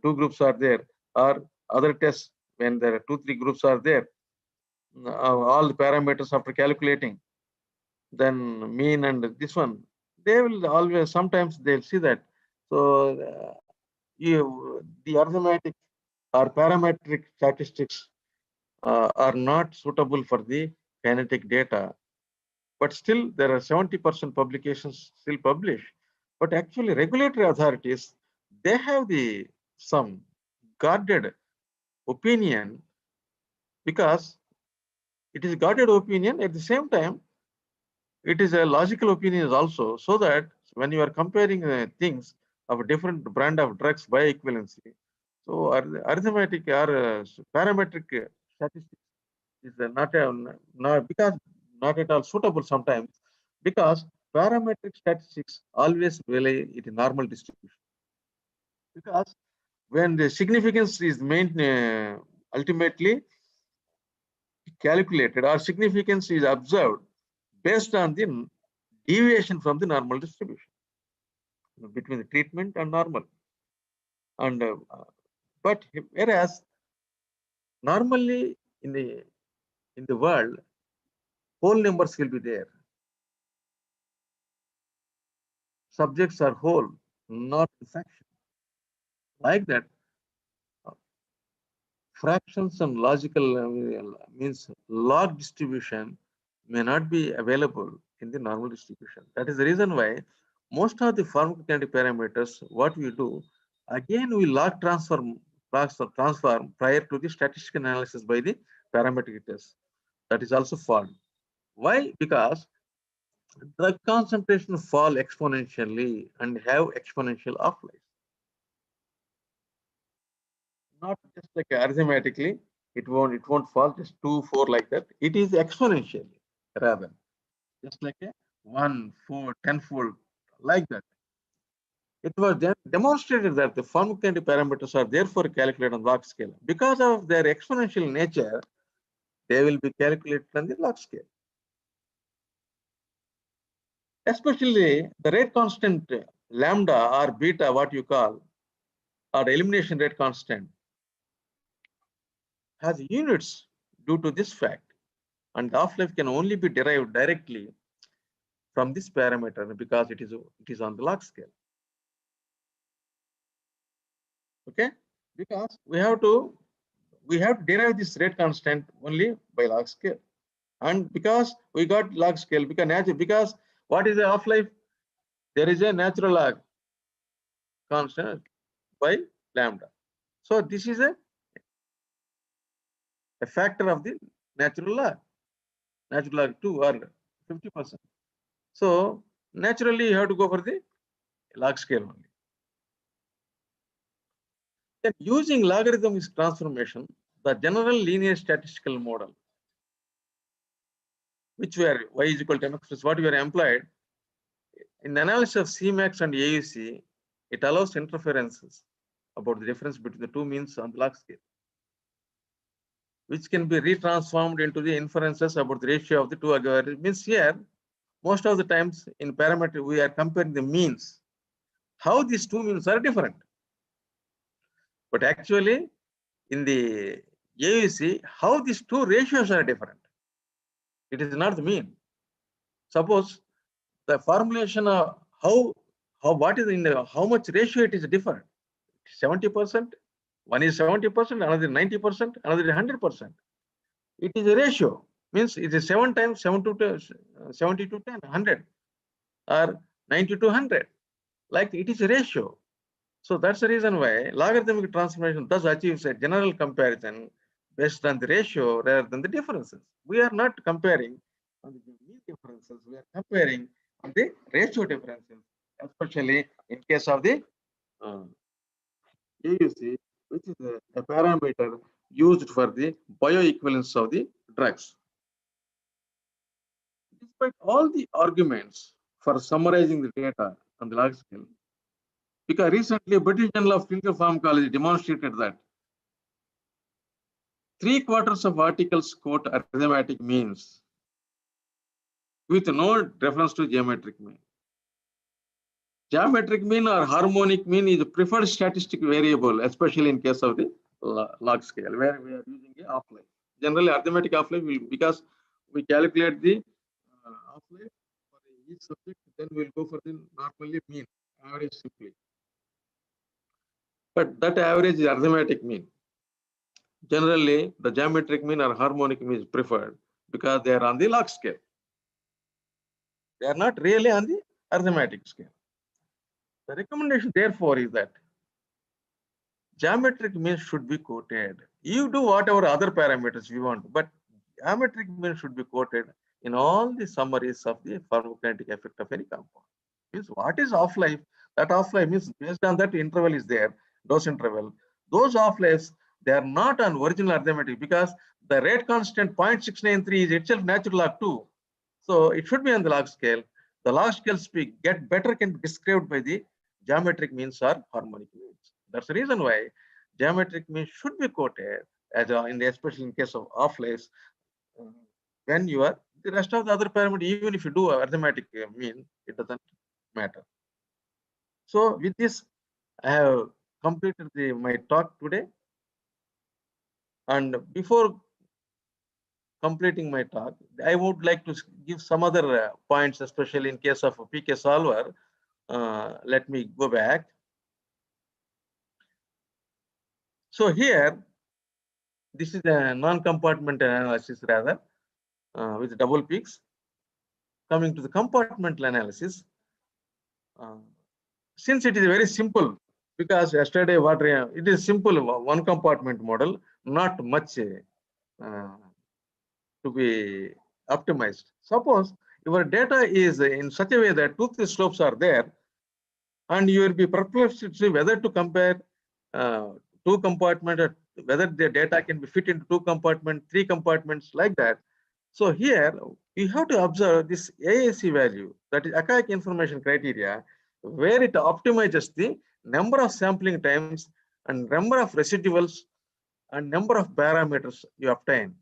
two groups are there, or other tests when there are 2-3 groups are there, all the parameters after calculating, then mean and this one, they will always, sometimes they'll see that. So the arithmetic or parametric statistics are not suitable for the kinetic data, but still there are 70% publications still published. But actually regulatory authorities, they have the some guarded opinion, because it is guarded opinion at the same time it is a logical opinion also, so that when you are comparing things of a different brand of drugs by equivalency, so arithmetic or parametric statistics is not because not at all suitable sometimes, because parametric statistics always rely it normal distribution, because when the significance is ultimately calculated or significance is observed based on the deviation from the normal distribution between the treatment and normal. And but whereas normally in the world, whole numbers will be there. Subjects are whole, not fraction. Like that, fractions and logical means log distribution may not be available in the normal distribution. That is the reason why most of the pharmacokinetic parameters, what we do, again we log transform prior to the statistical analysis by the parametric test. That is also false. Why? Because drug concentration fall exponentially and have exponential half-life. Not just like arithmetically, it won't fall just 2, 4 like that. It is exponentially rather, just like a 1, 4, 10-fold like that. It was then demonstrated that the pharmacokinetic parameters are therefore calculated on log scale. Because of their exponential nature, they will be calculated on the log scale. Especially the rate constant lambda or beta, what you call, or elimination rate constant, has units due to this fact, and half-life can only be derived directly from this parameter because it is on the log scale. Okay, because we have to derive this rate constant only by log scale, and because we got log scale because what is the half-life? There is a natural log constant by lambda. So this is a factor of the natural log 2 or 50%. So naturally you have to go for the log scale only. Then using logarithmic transformation, the general linear statistical model, which were y is equal to mx plus what we are employed in the analysis of Cmax and AUC, it allows interferences about the difference between the two means on the log scale, which can be retransformed into the inferences about the ratio of the two algorithms. Means here, most of the times in parameter, we are comparing the means, how these two means are different. But actually, in the AUC, how these two ratios are different. It is not the mean. Suppose the formulation of what is in the how much ratio it is different. 70%, one is 70%, another 90%, another 100%. It is a ratio, Means it is 7 times 70 to 10, 100 or 90 to 100. Like it is a ratio. So that's the reason why logarithmic transformation thus achieves a general comparison based on the ratio rather than the differences. We are not comparing on the mean differences, we are comparing on the ratio differences, especially in case of the AUC, which is a parameter used for the bioequivalence of the drugs. Despite all the arguments for summarizing the data on the log scale, because recently British Journal of Clinical Pharmacology demonstrated that 3/4 of articles quote arithmetic means with no reference to geometric mean. Geometric mean or harmonic mean is a preferred statistic variable, especially in case of the log scale, where we are using a half-life. Generally, arithmetic half-life will, because we calculate the half-life for each subject, then we'll go for the normally mean, average simply. But that average is arithmetic mean. Generally, the geometric mean or harmonic mean is preferred because they are on the log scale. They are not really on the arithmetic scale. The recommendation, therefore, is that geometric mean should be quoted. You do whatever other parameters you want, but geometric mean should be quoted in all the summaries of the pharmacokinetic effect of any compound. Means what is half-life? That half-life means based on that interval is there, dose interval. Those half-lives, they are not on original arithmetic because the rate constant 0.693 is itself natural log 2. So it should be on the log scale. The log scale get better can be described by the geometric means or harmonic means. That's the reason why geometric means should be quoted as in the especially in case of half-lives when you are the rest of the other parameter, even if you do arithmetic mean, it doesn't matter. So with this, I have completed my talk today. And before completing my talk, I would like to give some other points, especially in case of a PK solver. Let me go back. So here, this is a non-compartment analysis rather with double peaks. Coming to the compartmental analysis, since it is very simple, because yesterday it is simple one compartment model, not much to be optimized. Suppose your data is in such a way that two slopes are there, and you will be perplexed to see whether to compare two compartments, whether the data can be fit into two compartments, three compartments, like that. So here you have to observe this AAC value, that is archaic information criteria, where it optimizes the number of sampling times and number of residuals and number of parameters you obtain.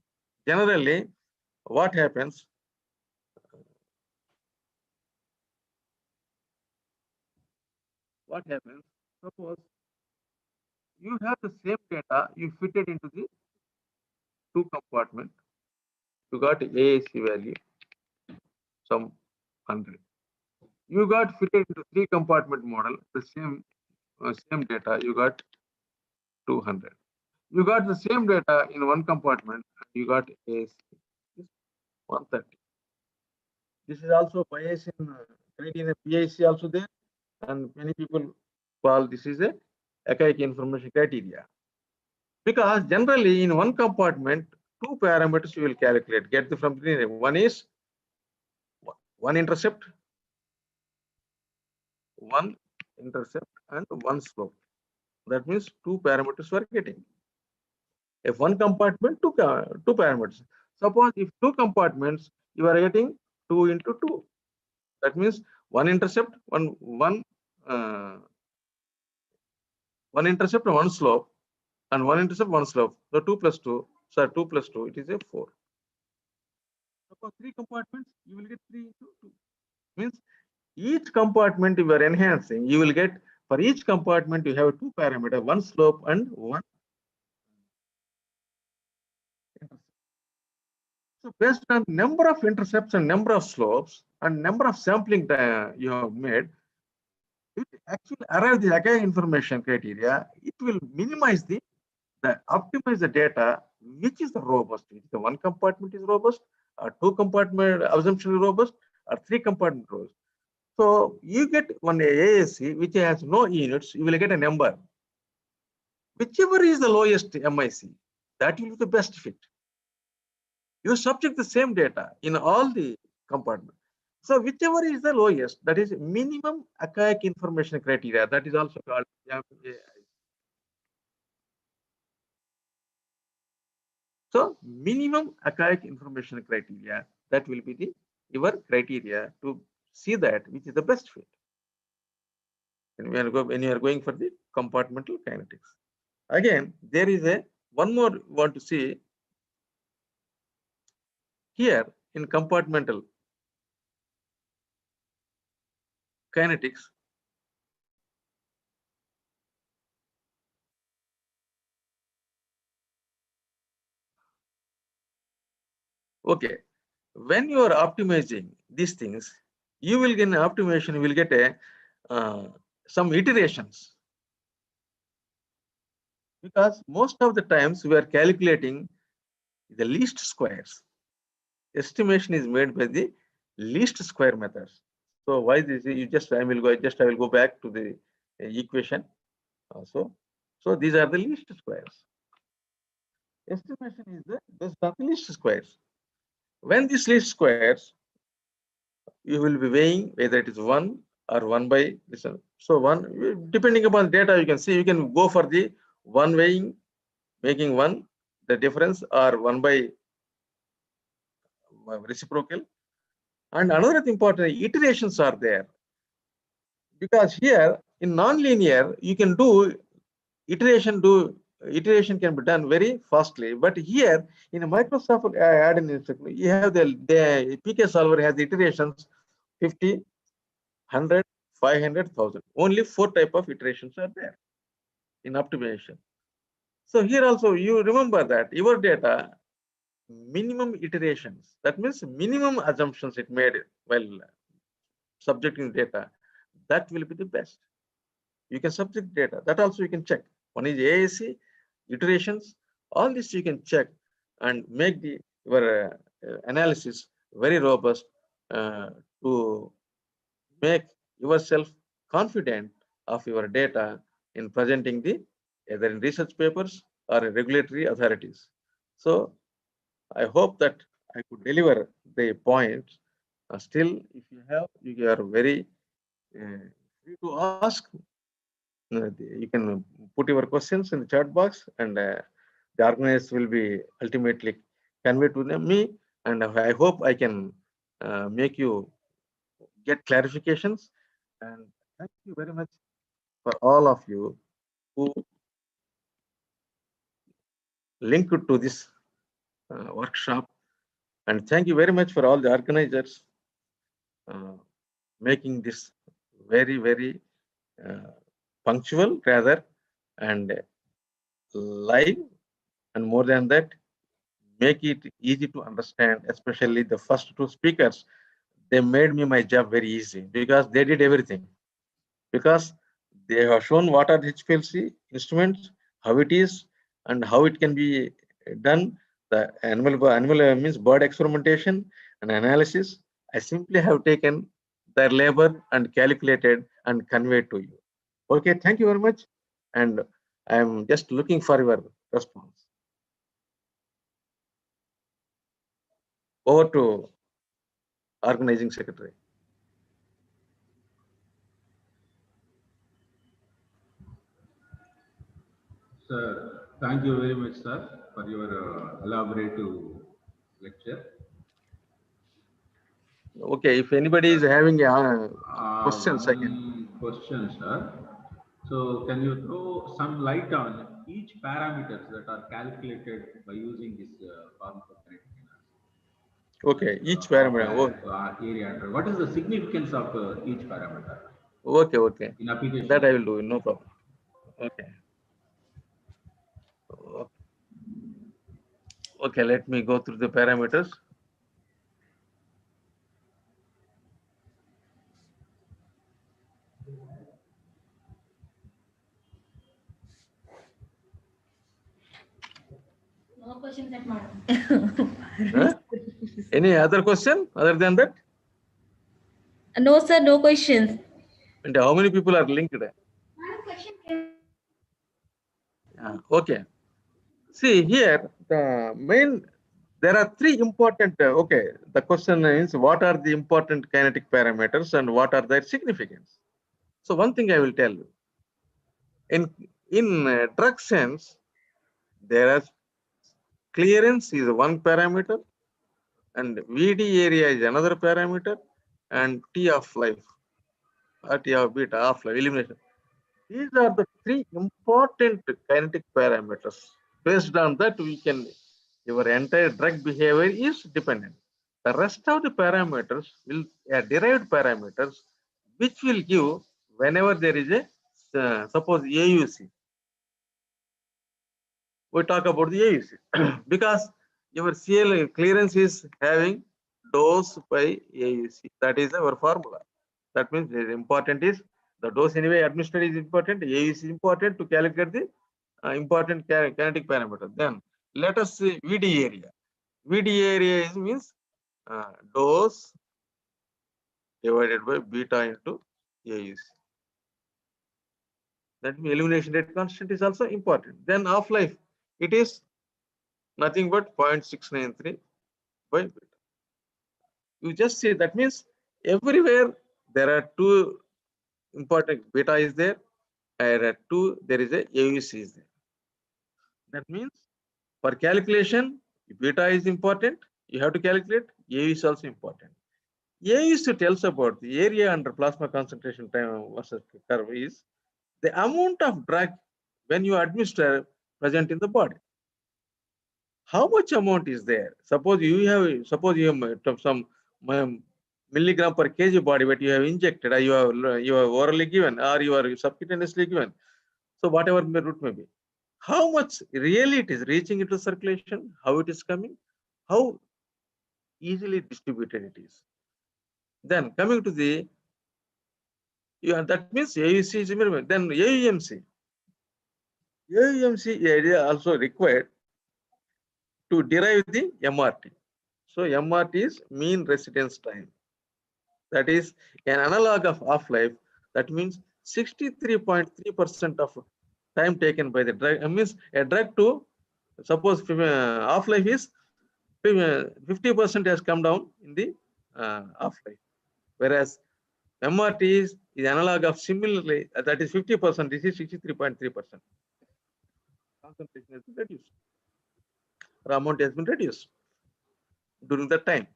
Generally, what happens? Suppose you have the same data, you fitted into the two compartment, you got AAC value, some 100. You got fitted into three compartment model, the same data, you got 200. You got the same data in one compartment, you got AAC 130. This is also Bayesian criteria, PIC also there, and many people call this is a archaic information criteria. Because generally in one compartment, two parameters you will calculate, get the from the one is one intercept and one slope. That means two parameters we are getting. If one compartment, two parameters. Suppose if two compartments, you are getting 2 into 2. That means one intercept, one intercept, one slope, and one intercept, one slope. So 2 plus 2, so 2 plus 2, it is a 4. Suppose three compartments, you will get 3 into 2. Means each compartment you are enhancing, you will get, for each compartment you have two parameters, one slope and one intercept. So based on number of intercepts and number of slopes and number of sampling you have made, it actually arrive the archaic information criteria. It will minimize optimize the data, which is the robust. If the one compartment is robust, or 2-compartment assumption robust, or 3-compartment robust. So you get one AAC which has no units, you will get a number. Whichever is the lowest MIC, that will be the best fit. You subject the same data in all the compartments. So whichever is the lowest, that is minimum archaic information criteria, that is also called MAI. So minimum archaic information criteria, that will be the your criteria to see that which is the best fit. And when you are going for the compartmental kinetics. Again, there is a one more want to see here in compartmental kinetics. Okay, when you are optimizing these things, you will get an optimization, you will get a some iterations, because most of the times we are calculating the least squares. Estimation is made by the least square methods. So why this? You just I will go back to the equation. So these are the least squares. Estimation is the least squares. When these least squares, you will be weighing whether it is 1 or 1 by this one. So 1, depending upon data, you can see you can go for the 1 weighing, making 1 the difference, or 1 by reciprocal. And another important iterations are there, because here in non-linear you can do iteration can be done very fastly, but here in a Microsoft add-in instruction, you have the PK solver has iterations 50, 100, 500, 1000. Only 4 type of iterations are there in optimization. So here also you remember that your data minimum iterations, that means minimum assumptions it made while subjecting data, that will be the best. You can subject data, that also you can check. One is AAC, iterations, all this you can check and make your analysis very robust to make yourself confident of your data in presenting either in research papers or in regulatory authorities. So I hope that I could deliver the points. Still, if you are very free to ask. You can put your questions in the chat box, and the organizers will be ultimately conveyed to me. And I hope I can make you get clarifications. And thank you very much for all of you who linked to this workshop. And thank you very much for all the organizers making this very, very punctual rather, and live, and more than that, make it easy to understand, especially the first 2 speakers. They made me my job very easy because they did everything. Because they have shown what are the HPLC instruments, how it is, and how it can be done. The animal means bird experimentation and analysis. I simply have taken their labor and calculated and conveyed to you. Okay, thank you very much. And I'm just looking for your response. Over to organizing secretary. Sir, thank you very much, sir, for your elaborative lecture. Okay, if anybody is having questions, I can. One question, sir. So, can you throw some light on each parameters that are calculated by using this pharmacokinetic analysis? Okay, Like each half parameter. life, area under. What is the significance of each parameter Okay. in application That of I will do. HPLC? No problem. Okay. Okay, let me go through the parameters. No questions at madam. Huh? Any other question other than that? No, sir, no questions. And how many people are linked? Okay. See here, the main, there are three important, okay, the question is what are the important kinetic parameters and what are their significance? So one thing I will tell you, in drug sense, there is clearance is one parameter and VD area is another parameter and T of life, or T of beta of life, elimination. These are the three important kinetic parameters. Based on that, we can, your entire drug behavior is dependent. The rest of the parameters will derived parameters, which will give whenever there is a suppose AUC. We talk about the AUC because your CL clearance is having dose by AUC. That is our formula. That means the important is the dose anyway administered is important. AUC is important to calculate the important kinetic parameter. Then let us see VD area. VD area is means dose divided by beta into AUC. That means elimination rate constant is also important. Then half life, it is nothing but 0.693 by beta. You just see that means everywhere there are two important beta is there, and at two there is a AUC is there. That means for calculation, beta is important. You have to calculate. AUC is also important. AUC tells about the area under plasma concentration time versus curve is the amount of drug when you administer present in the body. How much amount is there? Suppose you have some milligram per kg body weight you have injected, or you have orally given, or you are subcutaneously given. So whatever the route may be, how much really it is reaching into circulation, how it is coming, how easily distributed it is. Then coming to the, that means AUC is minimum. Then AUMC area also required to derive the MRT. So MRT is mean residence time. That is an analog of half-life. That means 63.3% of time taken by the drug. Means a drug to suppose half-life is 50% has come down in the half-life, whereas MRT is analog of similarly that is 50%. This is 63.3%. Concentration has been reduced. The amount has been reduced during that time.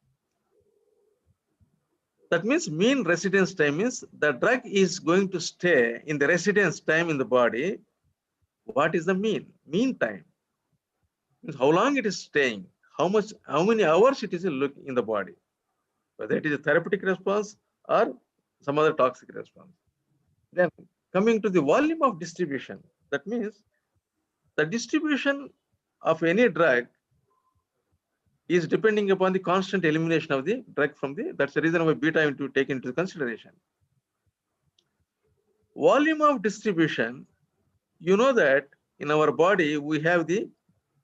That means mean residence time means the drug is going to stay in the residence time in the body. What is the mean? Mean time means how long it is staying, how many hours it is in the body, whether it is a therapeutic response or some other toxic response. Then coming to the volume of distribution, that means the distribution of any drug is depending upon the constant elimination of the drug from the, that's the reason why beta into taken into consideration. Volume of distribution, you know that in our body we have the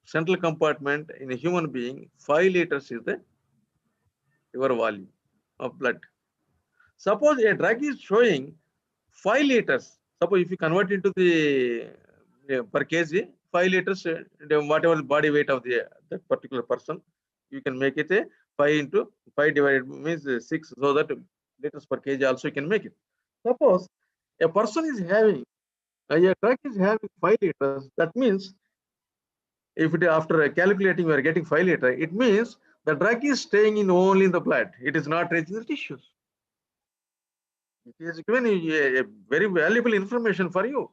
central compartment in a human being, 5 liters is the your volume of blood. Suppose a drug is showing 5 liters, suppose if you convert into the per kg, 5 liters, whatever the body weight of the that particular person, you can make it a 5 into 5 divided means 6, so that liters per kg also you can make it. Suppose a person is having, a drug is having 5 liters, that means if it after calculating we are getting 5 liters, it means the drug is staying in only in the blood. It is not reaching the tissues. It is given a very valuable information for you.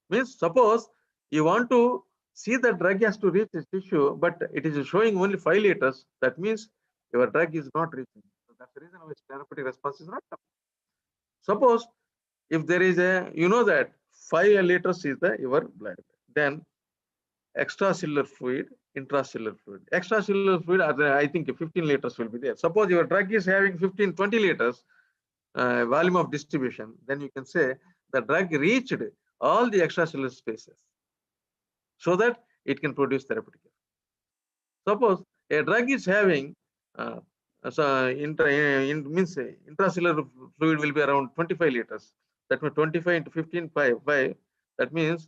Means suppose you want to see the drug has to reach this tissue, but it is showing only 5 liters. That means your drug is not reaching. So that's the reason why therapeutic response is not coming. Suppose if there is a, you know that 5 liters is the your blood, then extracellular fluid, intracellular fluid. Extracellular fluid, I think 15 liters will be there. Suppose your drug is having 20 liters volume of distribution, then you can say the drug reached all the extracellular spaces so that it can produce therapeutic effect. Suppose a drug is having So means intracellular fluid will be around 25 liters. That means 25 into 15 5, that means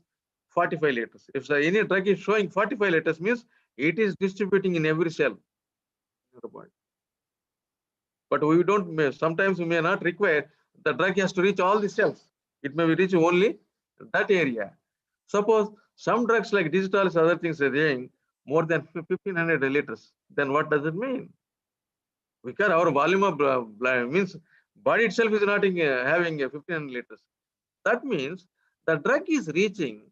45 liters. If any drug is showing 45 liters, means it is distributing in every cell in the body. But we don't, sometimes we may not require the drug has to reach all the cells. It may reach only that area. Suppose some drugs like digitalis, other things are doing more than 1500 liters. Then what does it mean? Because our volume of blood means body itself is not having 1500 liters. That means the drug is reaching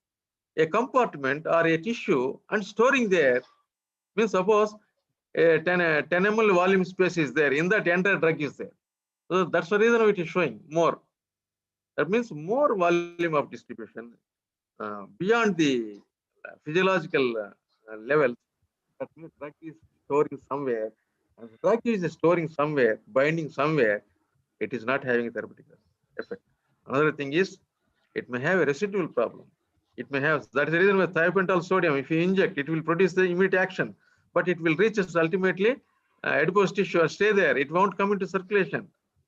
a compartment or a tissue and storing there. Means suppose a 10 ml volume space is there, in that entire drug is there. So that's the reason it is showing more. That means more volume of distribution beyond the physiological levels. That means drug is storing somewhere, and drug is storing somewhere, binding somewhere. It is not having a therapeutic effect. Another thing is, it may have a residual problem. It may have, that is the reason with thiopental sodium, if you inject, it will produce the immediate action, but it will reach us ultimately adipose tissue or stay there. It won't come into circulation.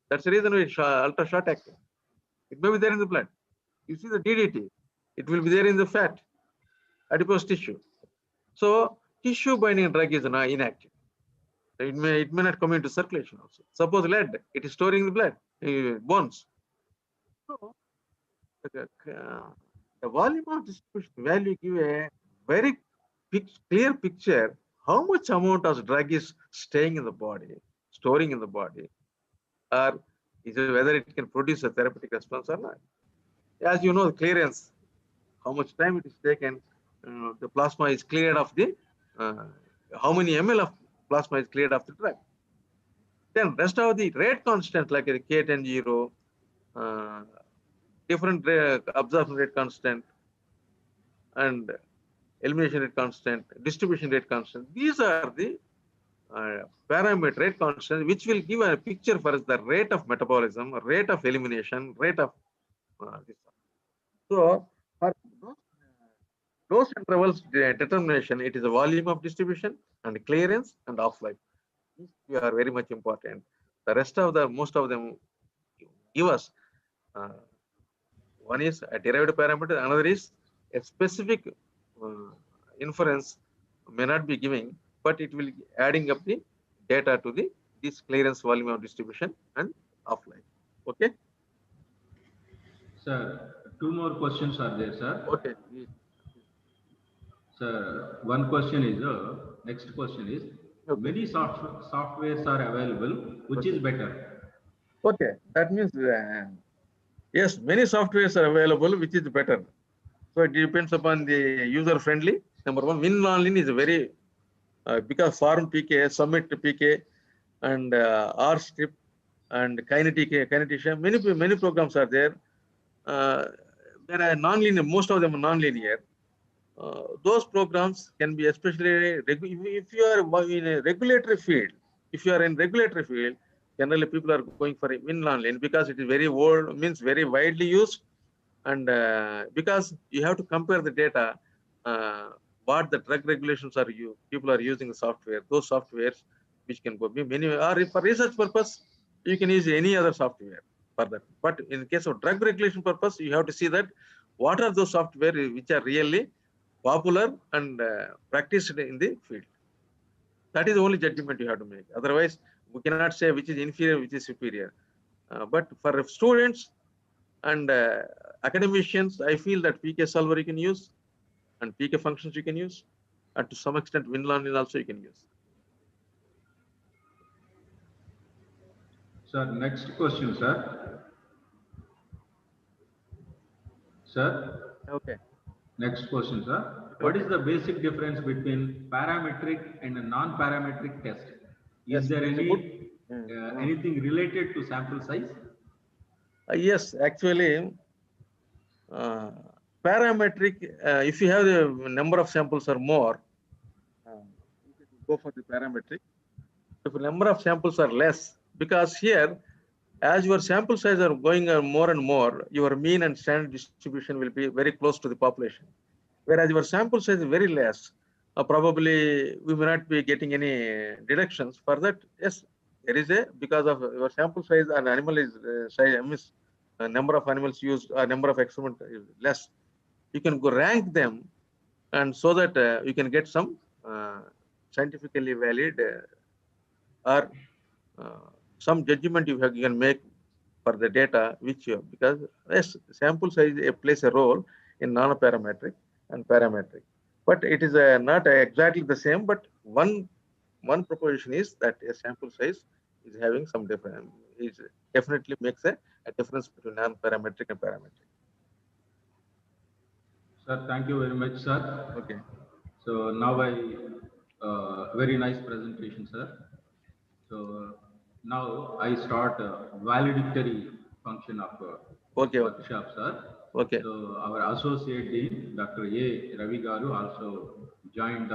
That's the reason it's ultra short acting. It may be there in the blood. You see the DDT, it will be there in the fat, adipose tissue. So tissue binding drug is inactive. It may not come into circulation also. Suppose lead, it is storing the blood, bones. So the volume of distribution value give a very clear picture how much amount of drug is staying in the body, storing in the body, or is it whether it can produce a therapeutic response or not. As you know, the clearance, how much time it is taken, the plasma is cleared of the, how many ml of plasma is cleared of the drug. Then rest of the rate constant like a K10, different absorption rate constant and elimination rate constant, distribution rate constant. These are the parameter rate constant, which will give a picture for us the rate of metabolism, rate of elimination, rate of this. So for those intervals determination, it is a volume of distribution and clearance and half-life. These are very much important. The rest of the most of them give us one is a derived parameter, another is a specific inference may not be giving, but it will adding up the data to the this clearance, volume of distribution and half-life. Okay. Sir, two more questions are there, sir. Okay. Sir, one question is, next question is, Okay. many softwares are available, which is better? Okay, that means yes, many softwares are available, which is better. So it depends upon the user friendly. Number one, WinLonLin is very because Form PK, Summit PK, and RStrip and Kineticia, many programs are there. There are non-linear, most of them are non-linear. Those programs can be especially if you are in a regulatory field. If you are in regulatory field, generally people are going for a WinLonLin because it is very old, means very widely used, and because you have to compare the data, what the drug regulations are people are using the software, those softwares which can be many, or for research purpose, you can use any other software for that. But in case of drug regulation purpose, you have to see that what are those software which are really popular and practiced in the field. That is the only judgment you have to make. Otherwise, we cannot say which is inferior, which is superior. But for students and academicians, I feel that PK solver you can use and PK functions you can use, and to some extent WinLonLin also you can use. Sir, next question, sir. Sir? Okay. Next question, sir. What is the basic difference between parametric and a non-parametric test? Is there any anything related to sample size? Yes, actually, parametric, if you have the number of samples or more, you can go for the parametric. If the number of samples are less, because here, as your sample size are going more and more, your mean and standard distribution will be very close to the population. Whereas your sample size is very less, probably we may not be getting any deductions for that. Yes, there is a, because of your sample size and animal is size, number of animals used, number of experiment is less. You can go rank them, and so that you can get some scientifically valid or some judgment you can make for the data which you, because yes, sample size plays a role in non-parametric and parametric, but it is not exactly the same. But one proposition is that a sample size is having some difference. Is definitely makes a difference between non-parametric and parametric. Sir, thank you very much, sir. Okay. So now very nice presentation, sir. So now I start valedictory function of Okay. workshop, sir. Okay. So our associate dean, Dr. A. Ravi Garu, also joined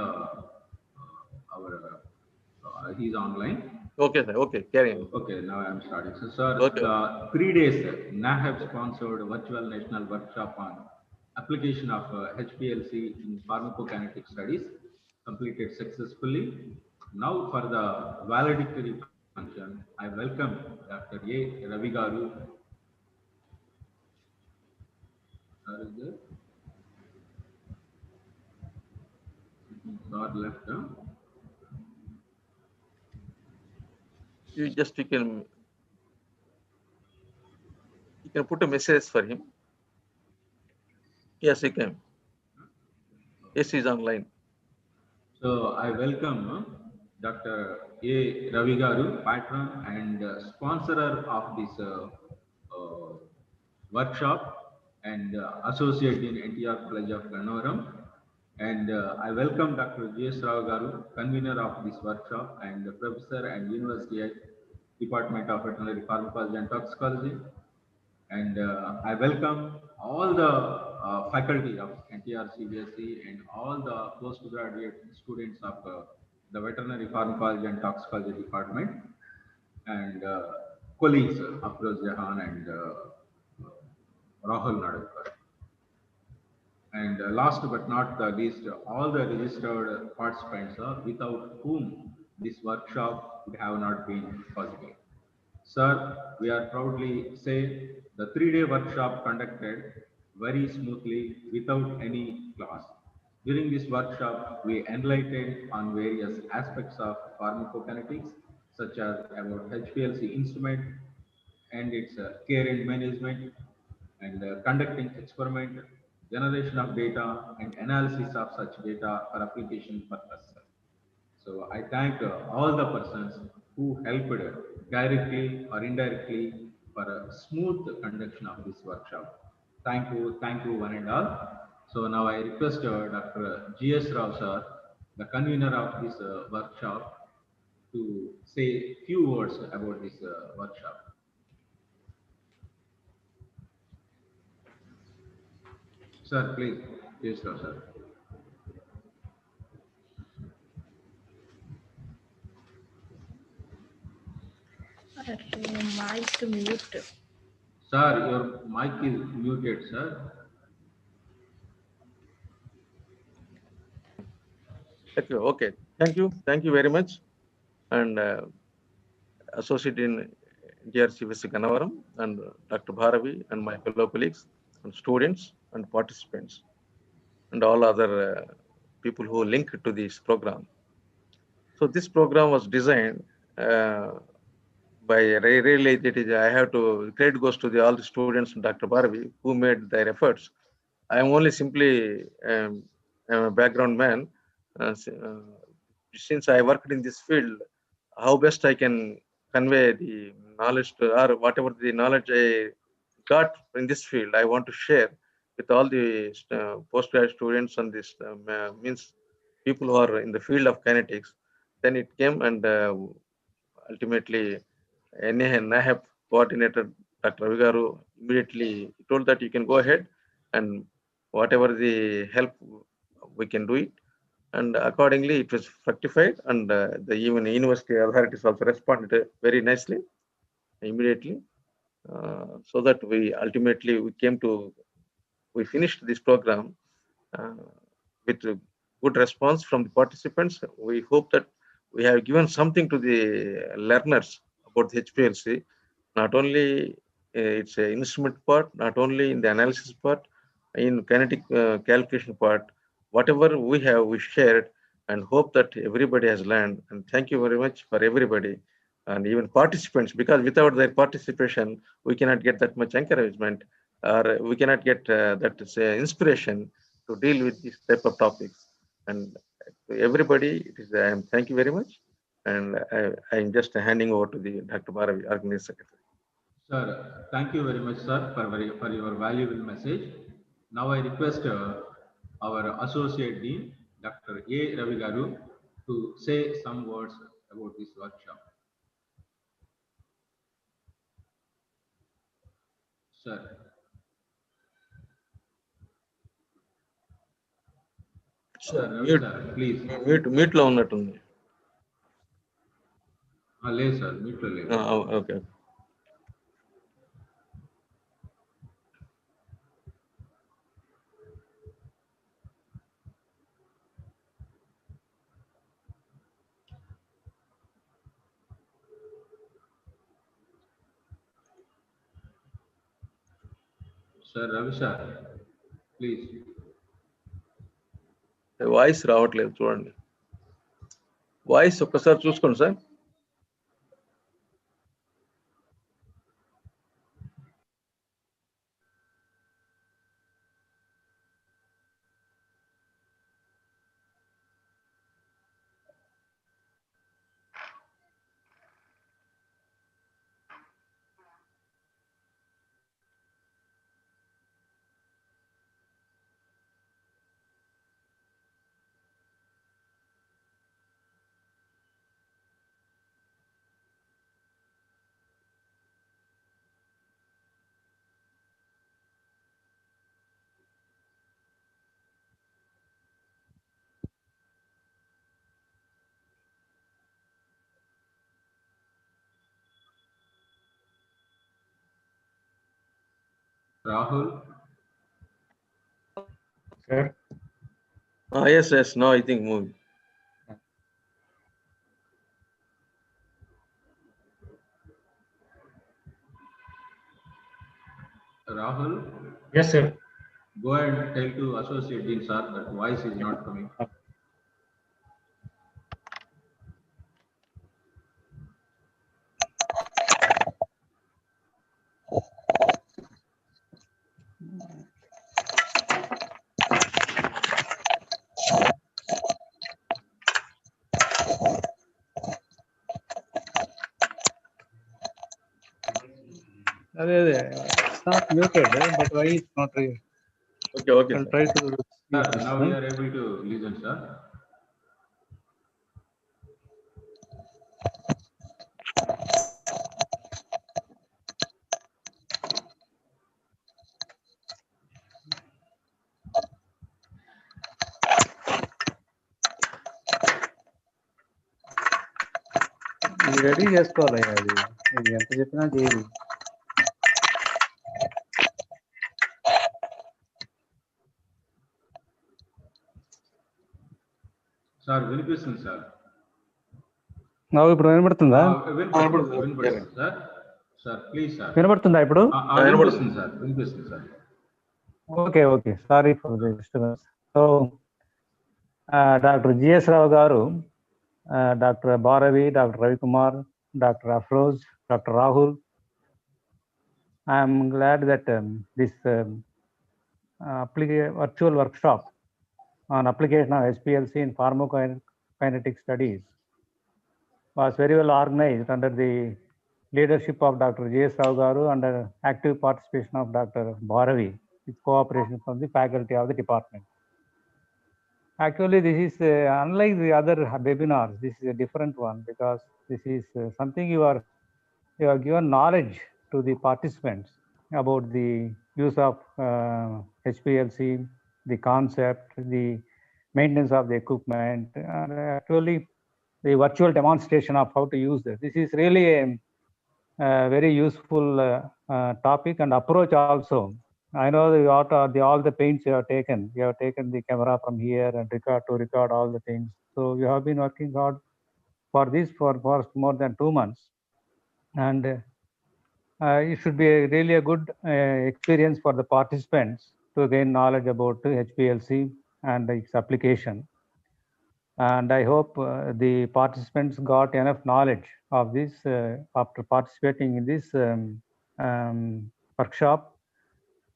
he's online. Okay, sir. Okay, carry on. Okay, now I am starting. So, sir, Okay. the 3 days NAHEP sponsored virtual national workshop on application of HPLC in pharmacokinetic studies completed successfully. Now, for the valedictory function, I welcome Dr. A. Ravi Garu. Sir, is there? Sir left. Huh? You can put a message for him. Yes, he can. Yes, he's online. So I welcome Dr. A. Ravi Garu, patron and sponsorer of this workshop and associate in NTR College of Gannavaram. And I welcome Dr. G.S. Rao Garu, convener of this workshop and professor and University Department of Veterinary Pharmacology and Toxicology. And I welcome all the faculty of NTR CBSE and all the postgraduate students of the Veterinary Pharmacology and Toxicology Department and colleagues Afroz Jahan and Rahul Nadkar. And last but not the least, all the registered participants without whom this workshop would have not been possible. Sir, we are proudly say the 3-day workshop conducted very smoothly without any loss. During this workshop, we enlightened on various aspects of pharmacokinetics, such as about HPLC instrument and its care and management, and conducting experiment, generation of data, and analysis of such data for application purpose. So I thank all the persons who helped directly or indirectly for a smooth conduction of this workshop. Thank you one and all. So now I request Dr. G.S. Rao sir, the convener of this workshop, to say few words about this workshop. Sir, please, G.S. Rao sir. Mic mute. Sir, your mic is muted, sir. Okay. Thank you very much. And Associate in GRCVC Gannavaram and Dr. Bharavi and my fellow colleagues and students and participants and all other people who link to this program. So this program was designed by really I have to credit goes to all the students and Dr. Bharavi who made their efforts. I am only simply I'm a background man. Since I worked in this field, how best I can convey the knowledge to, or whatever the knowledge I got in this field, I want to share with all the postgraduate students and this means people who are in the field of kinetics. Then it came and ultimately NAHEP coordinator Dr. Ravi Garu immediately told that you can go ahead and whatever the help we can do it. And accordingly, it was fructified, and the even university authorities also responded very nicely, immediately, so that we ultimately we finished this program with good response from the participants. We hope that we have given something to the learners about the HPLC. Not only it's an instrument part, not only in the analysis part, in kinetic calculation part, whatever we have, we shared, and hope that everybody has learned. And thank you very much for everybody and even participants, because without their participation, we cannot get that much encouragement, or we cannot get that inspiration to deal with this type of topics. And everybody, thank you very much. And I'm just handing over to the Dr. Bharavi, Organizing Secretary. Sir, thank you very much, sir, for your valuable message. Now I request our Associate Dean, Dr. A. Ravi Garu, to say some words about this workshop. Sir. Sir, Ravi sir, please. మీట్లో ఉన్నట్టుంది. లేదు sir, మీట్లో లేదు. Okay. Sir Ravi sir please. Voice రావట్లేదు, చూడండి. Voice ఒక్కసారి చూసుకోండి sir. Rahul. Sir. Yes. Now I think move. Rahul. Yes, sir. Go and tell to Associate Dean sir that voice is not coming. It's not muted, but why it's not real? Okay. I'll try to. Sir, now we are able to listen, sir. Ready చేసుకోవాలి అది ఎంత చెప్పినా చేయదు. Sir వినిపిస్తుంది sir. ఇప్పుడు వినబడుతుందా? వినపడుతుంది sir. Sir please sir. వినబడుతుందా ఇప్పుడు? వినిపిస్తుంది సార్, వినిపిస్తుంది sir. Okay. Sorry for the disturbance. So doctor GS Rao garu, doctor Bharavi, doctor Ravikumar, Dr. Afroz, Dr. Rahul, I am glad that this virtual workshop on application of HPLC in Pharmacokinetic Studies was very well organized under the leadership of Dr. J.S. Rao Garu and active participation of Dr. Bharavi with cooperation from the faculty of the department. Actually, this is unlike the other webinars. This is a different one because this is something you have given knowledge to the participants about the use of HPLC, the concept, the maintenance of the equipment, and actually the virtual demonstration of how to use this. This is really a very useful topic and approach also I know all the paints you have taken. You have taken the camera from here and record all the things. So you have been working hard for this for more than 2 months, and it should be really a good experience for the participants to gain knowledge about HPLC and its application. And I hope the participants got enough knowledge of this after participating in this workshop.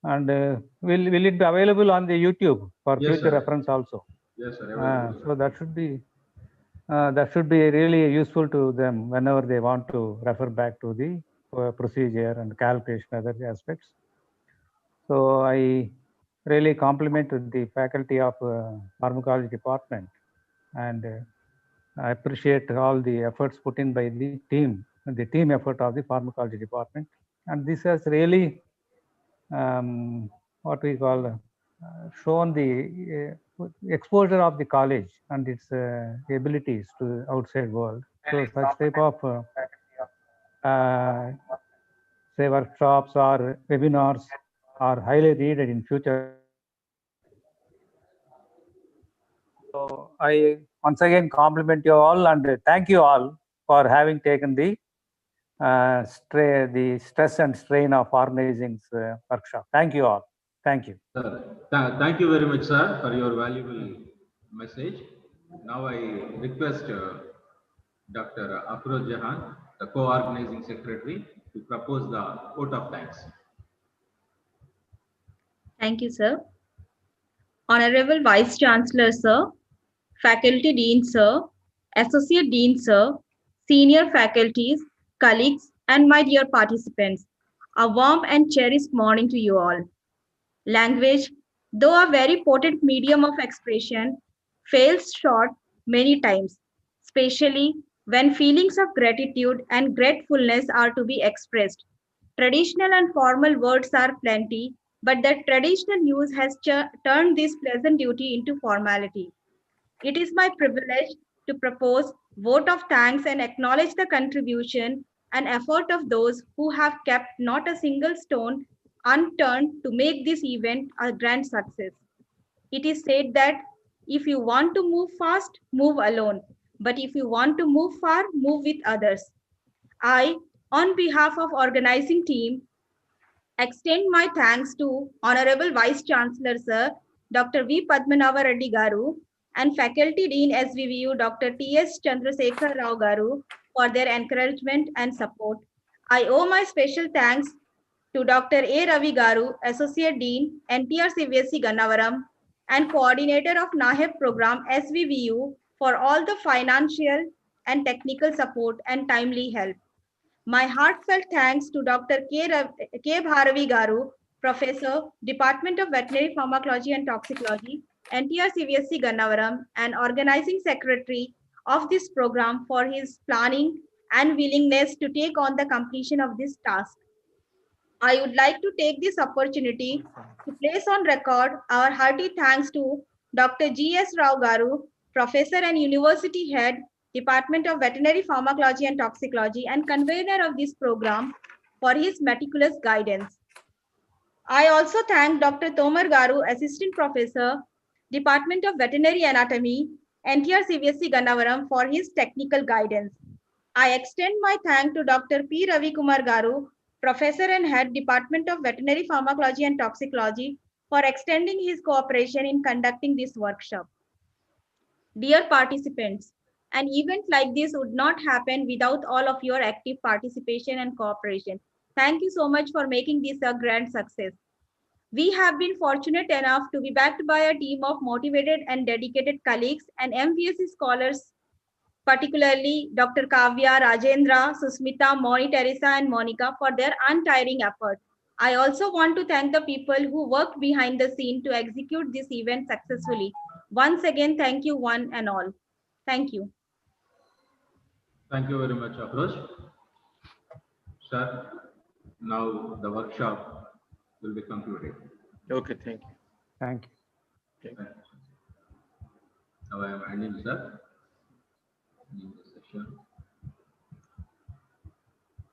And will it be available on the YouTube for Yes, future sir. reference also? Yes, sir. Available, So that should be really useful to them whenever they want to refer back to the procedure and calculation other aspects. So I really compliment the faculty of pharmacology department, and I appreciate all the efforts put in by the team effort of the pharmacology department. And this has really what we call shown the exposure of the college and its abilities to the outside world. So such type of say workshops or webinars are highly needed in future. So I once again compliment you all and thank you all for having taken the stress and strain of organizing workshop. Thank you all. Thank you. Sir, thank you very much, sir, for your valuable message. Now I request Dr. Afroz Jahan, the co-organizing secretary, to propose the vote of thanks. Thank you, sir. Honorable Vice Chancellor, sir, Faculty Dean, sir, Associate Dean, sir, senior faculties, colleagues, and my dear participants, a warm and cherished morning to you all. Language, though a very potent medium of expression, fails short many times, especially when feelings of gratitude and gratefulness are to be expressed. Traditional and formal words are plenty, but the traditional use has turned this pleasant duty into formality. It is my privilege to propose vote of thanks and acknowledge the contribution and effort of those who have kept not a single stone unturned to make this event a grand success. It is said that if you want to move fast, move alone. But if you want to move far, move with others. I, on behalf of organizing team, extend my thanks to Honorable Vice Chancellor Sir Dr. V. Padmanabha Reddy Garu and Faculty Dean SVVU Dr. T.S. Chandrasekhar Rao Garu for their encouragement and support. I owe my special thanks to Dr. A. Ravi Garu, Associate Dean, NTR CBSE Gannavaram, and Coordinator of NAHEP Program SVVU for all the financial and technical support and timely help. My heartfelt thanks to Dr. K. Bharavi Garu, Professor, Department of Veterinary Pharmacology and Toxicology, NTR CVSC Gannavaram, and Organizing Secretary of this program for his planning and willingness to take on the completion of this task. I would like to take this opportunity to place on record our hearty thanks to Dr. G.S. Rao Garu, Professor and University Head, Department of Veterinary Pharmacology and Toxicology, and convener of this program for his meticulous guidance. I also thank Dr. Tomar Garu, Assistant Professor, Department of Veterinary Anatomy, NTR CBSE Gannavaram for his technical guidance. I extend my thanks to Dr. P. Ravi Kumar Garu, Professor and Head, Department of Veterinary Pharmacology and Toxicology, for extending his cooperation in conducting this workshop. Dear participants, an event like this would not happen without all of your active participation and cooperation. Thank you so much for making this a grand success. We have been fortunate enough to be backed by a team of motivated and dedicated colleagues and MVSC scholars, particularly Dr. Kavya, Rajendra, Susmita, Moni, Teresa, and Monica for their untiring effort. I also want to thank the people who worked behind the scene to execute this event successfully. Once again, thank you one and all. Thank you. Thank you very much, Afroz. Sir, now the workshop will be concluded. Okay, thank you. Thank you. Thank you. Now I am ending, sir. Ending the session.